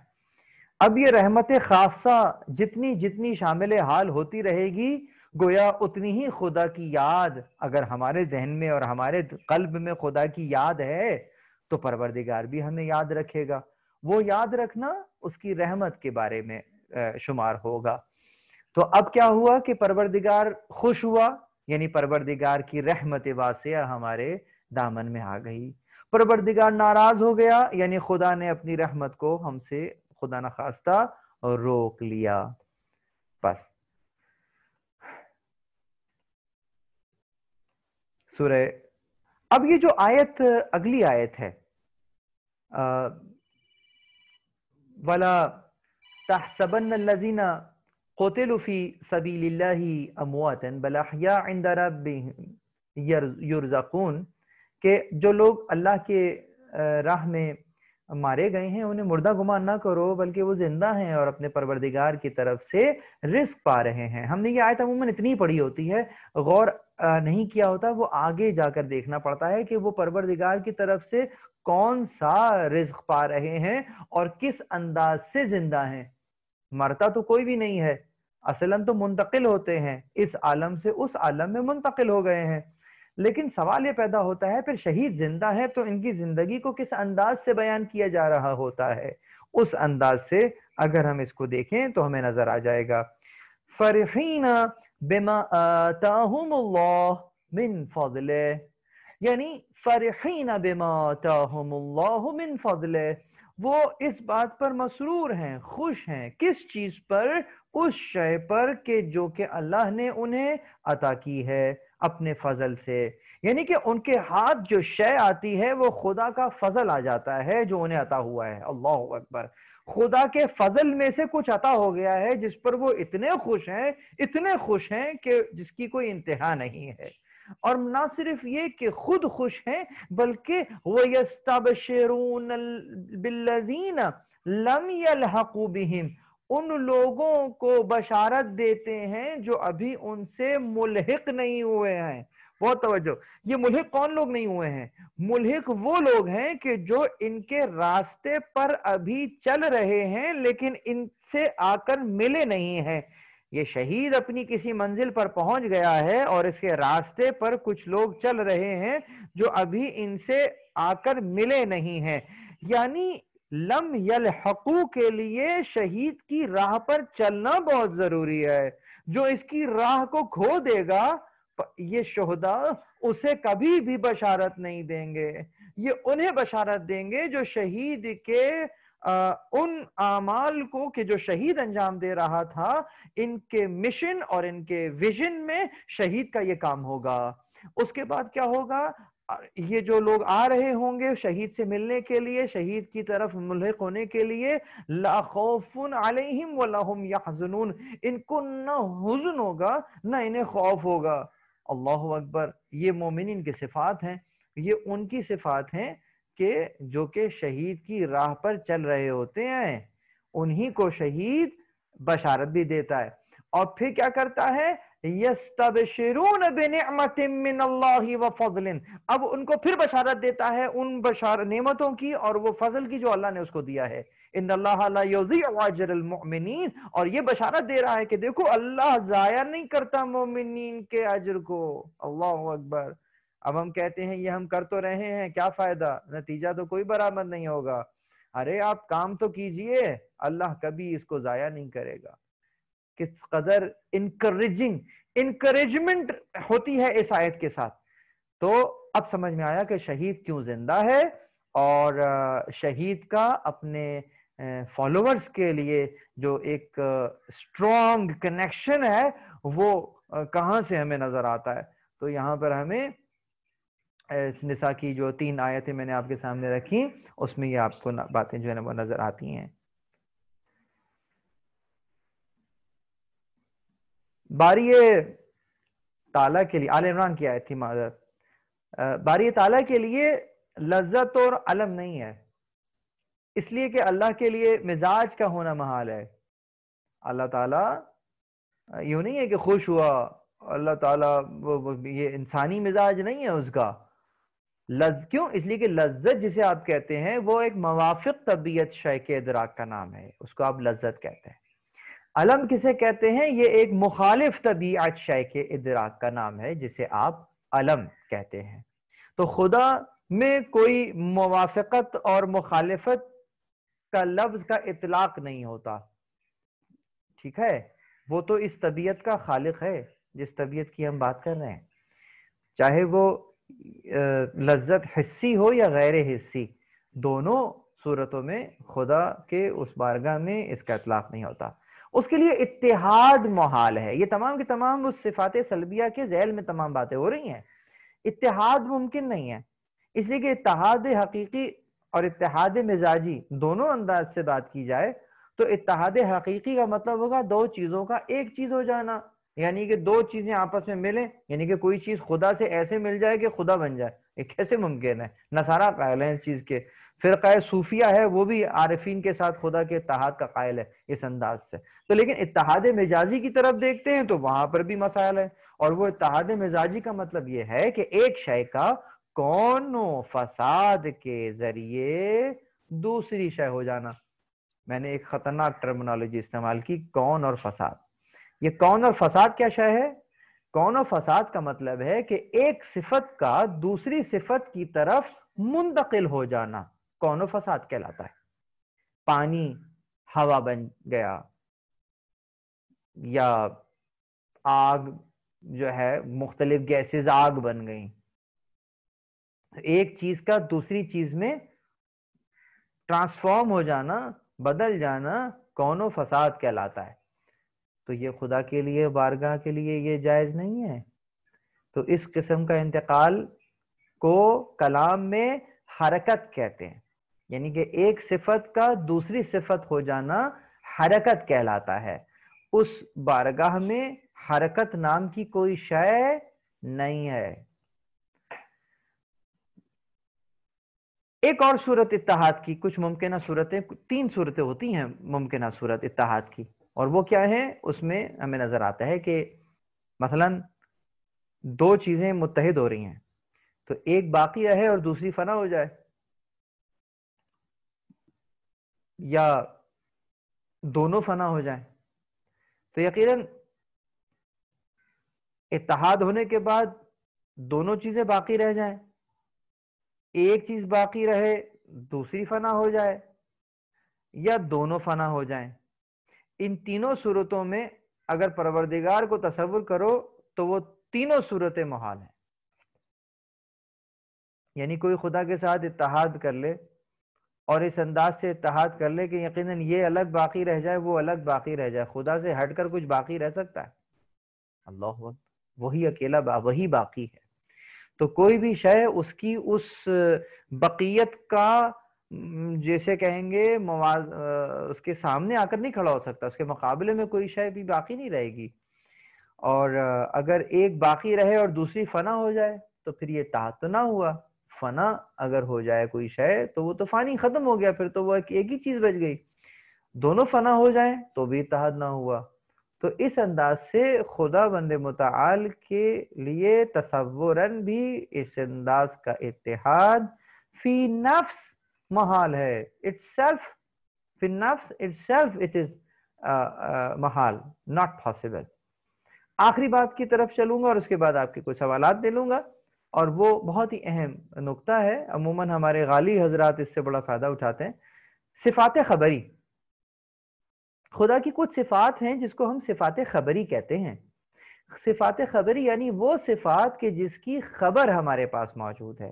اب یہ رحمت خاصہ جتنی جتنی شامل حال ہوتی رہے گی، گویا اتنی ہی خدا کی یاد اگر ہمارے ذہن میں اور ہمارے قلب میں خدا کی یاد ہے تو پروردگار بھی ہمیں یاد رکھے گا. وہ یاد رکھنا اس کی رحمت کے بارے میں شمار ہوگا. تو اب کیا ہوا کہ پروردگار خوش ہوا، یعنی پروردگار کی رحمت واسعہ ہمارے دامن میں آ گئی. پروردگار ناراض ہو گیا، یعنی خدا نے اپنی رحمت کو ہم سے خدا نخواستہ روک لیا. بس سورہ، اب یہ جو آیت اگلی آیت ہے، وَلَا تَحْسَبَنَّ الَّذِينَ قُتِلُوا فِي سَبِيلِ اللَّهِ أَمْوَاتًا بَلْ أَحْيَاءٌ عِندَ رَبِّهِمْ يُرْزَقُونَ، کہ جو لوگ اللہ کے راہ میں مارے گئے ہیں انہیں مردہ گمان نہ کرو، بلکہ وہ زندہ ہیں اور اپنے پروردگار کی طرف سے رزق پا رہے ہیں. ہم نے یہ آیت عموماً اتنی پڑھی ہوتی ہے، غور نہیں کیا ہوتا. وہ آگے جا کر دیکھنا پڑتا ہے کہ وہ پروردگار کی طرف سے کون سا رزق پا رہے ہیں اور کس انداز سے زندہ ہیں. مرتا تو کوئی بھی نہیں ہے، اصلاً تو منتقل ہوتے ہیں، اس عالم سے اس عالم میں منتقل ہو گئے ہیں. لیکن سوال یہ پیدا ہوتا ہے پھر شہید زندہ ہے تو ان کی زندگی کو کس انداز سے بیان کیا جا رہا ہوتا ہے. اس انداز سے اگر ہم اس کو دیکھیں تو ہمیں نظر آ جائے گا فرحین بما آتاہم اللہ من فضلہ، یعنی فرحین بما آتاہم اللہ من فضلہ، وہ اس بات پر مسرور ہیں، خوش ہیں. کس چیز پر؟ اس شے پر کہ جو کہ اللہ نے انہیں عطا کی ہے اپنے فضل سے، یعنی کہ ان کے ہاتھ جو شے آتی ہے وہ خدا کا فضل آ جاتا ہے جو انہیں عطا ہوا ہے۔ اللہ اکبر، خدا کے فضل میں سے کچھ عطا ہو گیا ہے جس پر وہ اتنے خوش ہیں کہ جس کی کوئی انتہا نہیں ہے۔ اور نہ صرف یہ کہ خود خوش ہیں بلکہ وَيَسْتَبْشِرُونَ بِالَّذِينَ لَمْ يَلْحَقُوا بِهِمْ، ان لوگوں کو بشارت دیتے ہیں جو ابھی ان سے ملحق نہیں ہوئے ہیں۔ بہت توجہ، یہ ملحق کون لوگ نہیں ہوئے ہیں؟ ملحق وہ لوگ ہیں کہ جو ان کے راستے پر ابھی چل رہے ہیں لیکن ان سے آ کر ملے نہیں ہیں۔ یہ شہید اپنی کسی منزل پر پہنچ گیا ہے اور اس کے راستے پر کچھ لوگ چل رہے ہیں جو ابھی ان سے آ کر ملے نہیں ہیں، یعنی لم یلحقو کے لیے شہید کی راہ پر چلنا بہت ضروری ہے۔ جو اس کی راہ کو کھو دے گا یہ شہداء اسے کبھی بھی بشارت نہیں دیں گے، یہ انہیں بشارت دیں گے جو شہید کے ان اعمال کو کہ جو شہید انجام دے رہا تھا، ان کے مشن اور ان کے ویژن میں شہید کا یہ کام ہوگا۔ اس کے بعد کیا ہوگا؟ یہ جو لوگ آ رہے ہوں گے شہید سے ملنے کے لیے، شہید کی طرف ملحق ہونے کے لیے، لا خوف علیہم ولا هم یحزنون، ان کو نہ حزن ہوگا نہ انہیں خوف ہوگا۔ اللہ اکبر، یہ مومنین کی صفات ہیں، یہ ان کی صفات ہیں کہ جو کہ شہید کی راہ پر چل رہے ہوتے ہیں، انہی کو شہید بشارت بھی دیتا ہے۔ اور پھر کیا کرتا ہے؟ یستبشرون بنعمت من اللہ وفضل، اب ان کو پھر بشارت دیتا ہے ان نعمتوں کی اور وہ فضل کی جو اللہ نے اس کو دیا ہے۔ ان اللہ لا یضیع اجر المؤمنین، اور یہ بشارت دے رہا ہے کہ دیکھو اللہ ضائع نہیں کرتا مومنین کے اجر کو۔ اللہ اکبر۔ اب ہم کہتے ہیں یہ ہم کر تو رہے ہیں، کیا فائدہ؟ نتیجہ تو کوئی برآمد نہیں ہوگا۔ ارے آپ کام تو کیجئے، اللہ کبھی اس کو ضائع نہیں کرے گا۔ کس قدر انکریجمنٹ ہوتی ہے اس آیت کے ساتھ۔ تو اب سمجھ میں آیا کہ شہید کیوں زندہ ہے، اور شہید کا اپنے فالوورز کے لیے جو ایک اسٹرانگ کنیکشن ہے وہ کہاں سے ہمیں نظر آتا ہے۔ تو یہاں پر ہمیں اس نساء کی جو 3 آیتیں میں نے آپ کے سامنے رکھی اس میں یہ آپ کو باتیں جو ہے نا وہ نظر آتی ہیں۔ باری تعالیٰ کے لیے، آل عمران کی آیت تھی معذرت، باری تعالیٰ کے لیے لذت اور علم نہیں ہے، اس لیے کہ اللہ کے لیے مزاج کا ہونا محال ہے۔ اللہ تعالیٰ یوں نہیں ہے کہ خوش ہوا، اللہ تعالیٰ یہ انسانی مزاج نہیں ہے اس کا۔ کیوں؟ اس لیے کہ لذت جسے آپ کہتے ہیں وہ ایک موافق طبیعت شے کے ادراک کا نام ہے، اس کو آپ لذت کہتے ہیں۔ علم کسے کہتے ہیں؟ یہ ایک مخالف طبیعت شے کے ادراک کا نام ہے جسے آپ علم کہتے ہیں۔ تو خدا میں کوئی موافقت اور مخالفت کا لفظ کا اطلاق نہیں ہوتا، ٹھیک ہے؟ وہ تو اس طبیعت کا خالق ہے جس طبیعت کی ہم بات کر رہے ہیں، چاہے وہ لذت حسی ہو یا غیر حسی، دونوں صورتوں میں خدا کے اس بارگاہ میں اس کا اطلاق نہیں ہوتا۔ اس کے لیے اتحاد محال ہے۔ یہ تمام کے تمام اس صفات سلبیہ کے ذیل میں تمام باتیں ہو رہی ہیں، اتحاد ممکن نہیں ہے، اس لیے کہ اتحاد حقیقی اور اتحاد مزاجی دونوں انداز سے بات کی جائے تو اتحاد حقیقی کا مطلب ہوگا 2 چیزوں کا ایک چیز ہو جانا، یعنی کہ 2 چیزیں آپس میں ملیں، یعنی کہ کوئی چیز خدا سے ایسے مل جائے کہ خدا بن جائے، یہ کیسے ممکن ہے؟ نصارہ قائل ہیں اس چیز کے، فرقہ صوفیہ ہے وہ بھی عارفین کے ساتھ خدا کے اتحاد کا قائل ہے اس انداز سے۔ تو لیکن اتحاد مزاجی کی طرف دیکھتے ہیں تو وہاں پر بھی مسائل ہے، اور وہ اتحاد مزاجی کا مطلب یہ ہے کہ ایک شے کا کون و فساد کے ذریعے دوسری شے ہو جانا۔ میں نے ایک خطرناک ٹرمنالوجی استعمال کی، کون اور فساد۔ یہ کون اور فساد کیا شے ہے؟ کون اور فساد کا مطلب ہے کہ ایک صفت کا دوسری صفت کی طرف منتقل ہو جانا کون و فساد کہلاتا ہے۔ پانی ہوا بن گیا، یا آگ جو ہے مختلف گیسز آگ بن گئیں، ایک چیز کا دوسری چیز میں ٹرانسفارم ہو جانا، بدل جانا کون و فساد کہلاتا ہے۔ تو یہ خدا کے لیے، بارگاہ کے لیے یہ جائز نہیں ہے. تو اس قسم کا انتقال کو کلام میں حرکت کہتے ہیں، یعنی کہ ایک صفت کا دوسری صفت ہو جانا حرکت کہلاتا ہے. اس بارگاہ میں حرکت نام کی کوئی شے نہیں ہے. ایک اور صورت اتحاد کی، کچھ ممکنہ صورتیں، 3 صورتیں ہوتی ہیں ممکنہ صورت اتحاد کی، اور وہ کیا ہے؟ اس میں ہمیں نظر آتا ہے کہ مثلا 2 چیزیں متحد ہو رہی ہیں، تو ایک باقی رہے اور دوسری فنا ہو جائے، یا دونوں فنا ہو جائیں. تو یقیناً اتحاد ہونے کے بعد دونوں چیزیں باقی رہ جائیں، ایک چیز باقی رہے دوسری فنا ہو جائے، یا دونوں فنا ہو جائیں. ان تینوں صورتوں میں اگر پروردگار کو تصور کرو تو وہ تینوں صورتیں محال ہیں. یعنی کوئی خدا کے ساتھ اتحاد کر لے اور اس انداز سے اتحاد کر لے کہ یقیناً یہ الگ باقی رہ جائے، وہ الگ باقی رہ جائے. خدا سے ہٹ کر کچھ باقی رہ سکتا ہے؟ اللہ اکبر، وہی اکیلا وہی باقی ہے. تو کوئی بھی شے اس کی اس بقیت کا جیسے کہیں گے اس کے سامنے آ کر نہیں کھڑا ہو سکتا، اس کے مقابلے میں کوئی شے بھی باقی نہیں رہے گی. اور اگر ایک باقی رہے اور دوسری فنا ہو جائے تو پھر یہ اتحاد تو نہ ہوا. فنا اگر ہو جائے کوئی شے تو وہ تو فانی ختم ہو گیا، پھر تو وہ ایک ہی چیز بچ گئی. دونوں فنا ہو جائیں تو بھی اتحاد نہ ہوا. تو اس انداز سے خدا بند متعال کے لیے تصوراً بھی اس انداز کا اتحاد فی نفس محال ہے. itself فی نفس itself it is محال، not possible. آخری بات کی طرف چلوں گا اور اس کے بعد آپ کے کچھ سوالات دے لوں گا، اور وہ بہت ہی اہم نقطہ ہے. عموماً ہمارے غالی حضرات اس سے بڑا فائدہ اٹھاتے ہیں. صفات خبری، خدا کی کچھ صفات ہیں جس کو ہم صفات خبری کہتے ہیں. صفات خبری یعنی وہ صفات کہ جس کی خبر ہمارے پاس موجود ہے.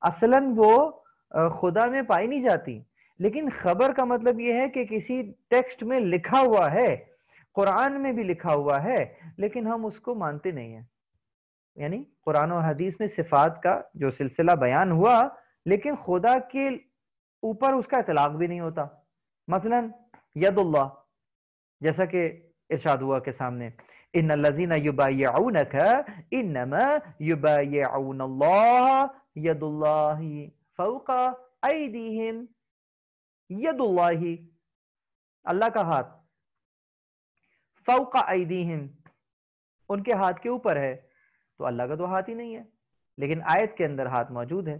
اصلاً وہ خدا میں پائی نہیں جاتی، لیکن خبر کا مطلب یہ ہے کہ کسی ٹیکسٹ میں لکھا ہوا ہے، قرآن میں بھی لکھا ہوا ہے، لیکن ہم اس کو مانتے نہیں ہیں. یعنی قرآن و حدیث میں صفات کا جو سلسلہ بیان ہوا، لیکن خدا کے اوپر اس کا اطلاق بھی نہیں ہوتا. مثلا ید اللہ، جیسا کہ ارشاد ہوا کے سامنے ان الذین یبایعونک انما یبایعون اللہ ید اللہ فوق ایدیہم. ید اللہ، اللہ کا ہاتھ، فوق ایدیہم، ان کے ہاتھ کے اوپر ہے. تو اللہ کا تو ہاتھ ہی نہیں ہے، لیکن آیت کے اندر ہاتھ موجود ہے.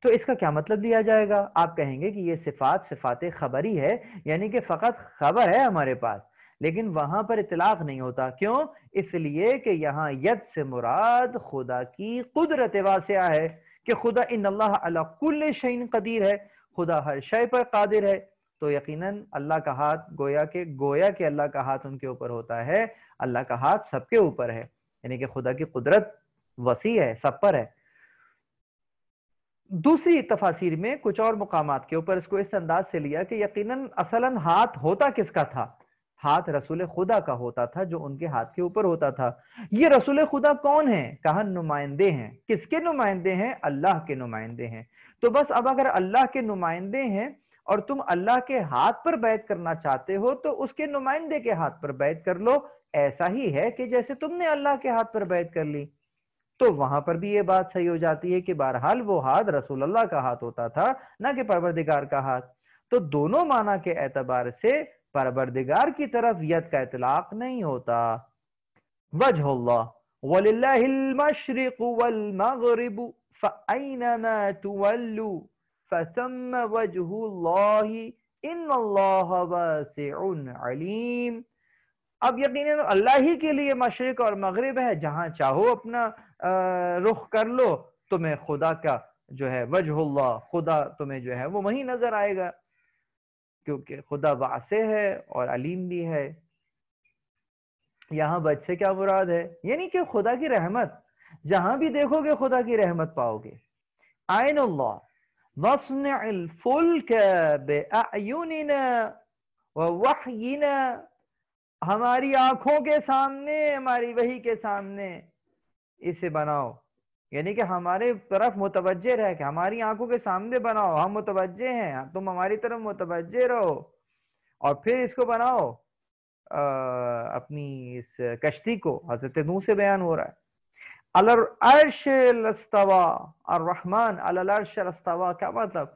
تو اس کا کیا مطلب لیا جائے گا؟ آپ کہیں گے کہ یہ صفات خبری ہے، یعنی کہ فقط خبر ہے ہمارے پاس، لیکن وہاں پر اطلاق نہیں ہوتا. کیوں؟ اس لیے کہ یہاں ید سے مراد خدا کی قدرت واسعہ ہے، کہ خدا ان اللہ علی کل شیء قدیر ہے، خدا ہر شے پر قادر ہے. تو یقیناً اللہ کا ہاتھ گویا کہ اللہ کا ہاتھ ان کے اوپر ہوتا ہے، اللہ کا ہاتھ سب کے اوپر ہے، یعنی کہ خدا کی قدرت وسیع ہے، سب پر ہے. دوسری تفاسیر میں کچھ اور مقامات کے اوپر اس کو اس انداز سے لیا کہ یقیناً اصلاً ہاتھ ہوتا کس کا تھا؟ ہاتھ رسول خدا کا ہوتا تھا، جو ان کے ہاتھ کے اوپر ہوتا تھا. یہ رسول خدا کون ہیں؟ کہا نمائندے ہیں. کس کے نمائندے ہیں؟ اللہ کے نمائندے ہیں. تو بس اب اگر اللہ کے نمائندے ہیں اور تم اللہ کے ہاتھ پر بیعت کرنا چاہتے ہو تو اس کے نمائندے کے ہاتھ پر بیعت کر لو. ایسا ہی ہے کہ جیسے تم نے اللہ کے ہاتھ پر بیعت کر لی. تو وہاں پر بھی یہ بات صحیح ہو جاتی ہے کہ بہرحال وہ ہاتھ رسول اللہ کا ہاتھ ہوتا تھا، نہ کہ پروردگار کا ہاتھ. تو دونوں معنی کے اعتبار سے پروردگار کی طرف ید کا اطلاق نہیں ہوتا. وجہ اللہ وَلِلَّهِ الْمَشْرِقُ وَالْمَغْرِبُ فَأَيْنَمَا تُوَلُّوا فَثَمَّ وَجْهُ اللَّهِ إِنَّ اللَّهَ وَاسِعٌ عَلِيمٌ. اب یقیناً اللہ ہی کے لیے مشرق اور مغرب ہے، جہاں چاہو اپنا رخ کر لو، تمہیں خدا کا جو ہے وجہ اللہ، خدا تمہیں جو ہے وہ وہیں نظر آئے گا، کیونکہ خدا واسع ہے اور علیم بھی ہے. یہاں وجہ سے کیا مراد ہے؟ یعنی کہ خدا کی رحمت، جہاں بھی دیکھو گے خدا کی رحمت پاؤ گے. عین اللہ نصنع الفلک بأعیننا ووحینا ہماری آنکھوں کے سامنے، ہماری وحی کے سامنے اسے بناؤ، یعنی کہ ہمارے طرف متوجہ رہ کے ہماری آنکھوں کے سامنے بناؤ، ہم متوجہ ہیں، تم ہماری طرف متوجہ رہو، اور پھر اس کو بناؤ اپنی اس کشتی کو۔ حضرت نوح سے بیان ہو رہا ہے۔ العرش استوى، الرحمن علی العرش استوى، کیا مطلب؟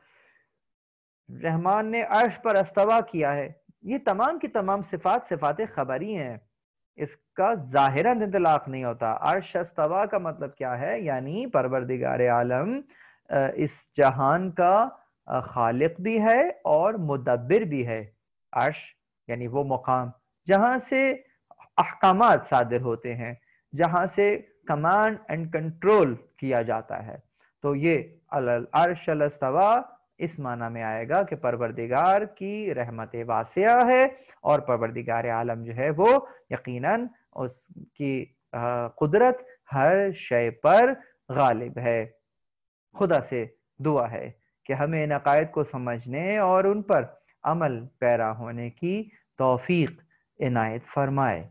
رحمان نے عرش پر استوا کیا ہے۔ یہ تمام کی تمام صفات صفات خبری ہیں، اس کا ظاہراً اطلاق نہیں ہوتا۔ عرش استوا کا مطلب کیا ہے؟ یعنی پروردگار عالم اس جہان کا خالق بھی ہے اور مدبر بھی ہے۔ عرش یعنی وہ مقام جہاں سے احکامات صادر ہوتے ہیں، جہاں سے کمانڈ اینڈ کنٹرول کیا جاتا ہے۔ تو یہ العرش استوا اس معنی میں آئے گا کہ پروردگار کی رحمت واسعہ ہے، اور پروردگار عالم جو ہے وہ یقیناً اس کی قدرت ہر شے پر غالب ہے۔ خدا سے دعا ہے کہ ہمیں ان عقائد کو سمجھنے اور ان پر عمل پیرا ہونے کی توفیق عنایت فرمائے۔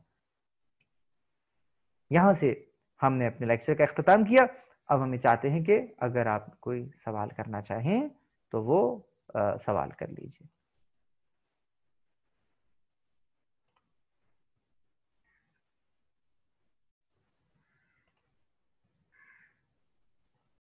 یہاں سے ہم نے اپنے لیکچر کا اختتام کیا۔ اب ہمیں چاہتے ہیں کہ اگر آپ کوئی سوال کرنا چاہیں تو وہ سوال کر لیجیے۔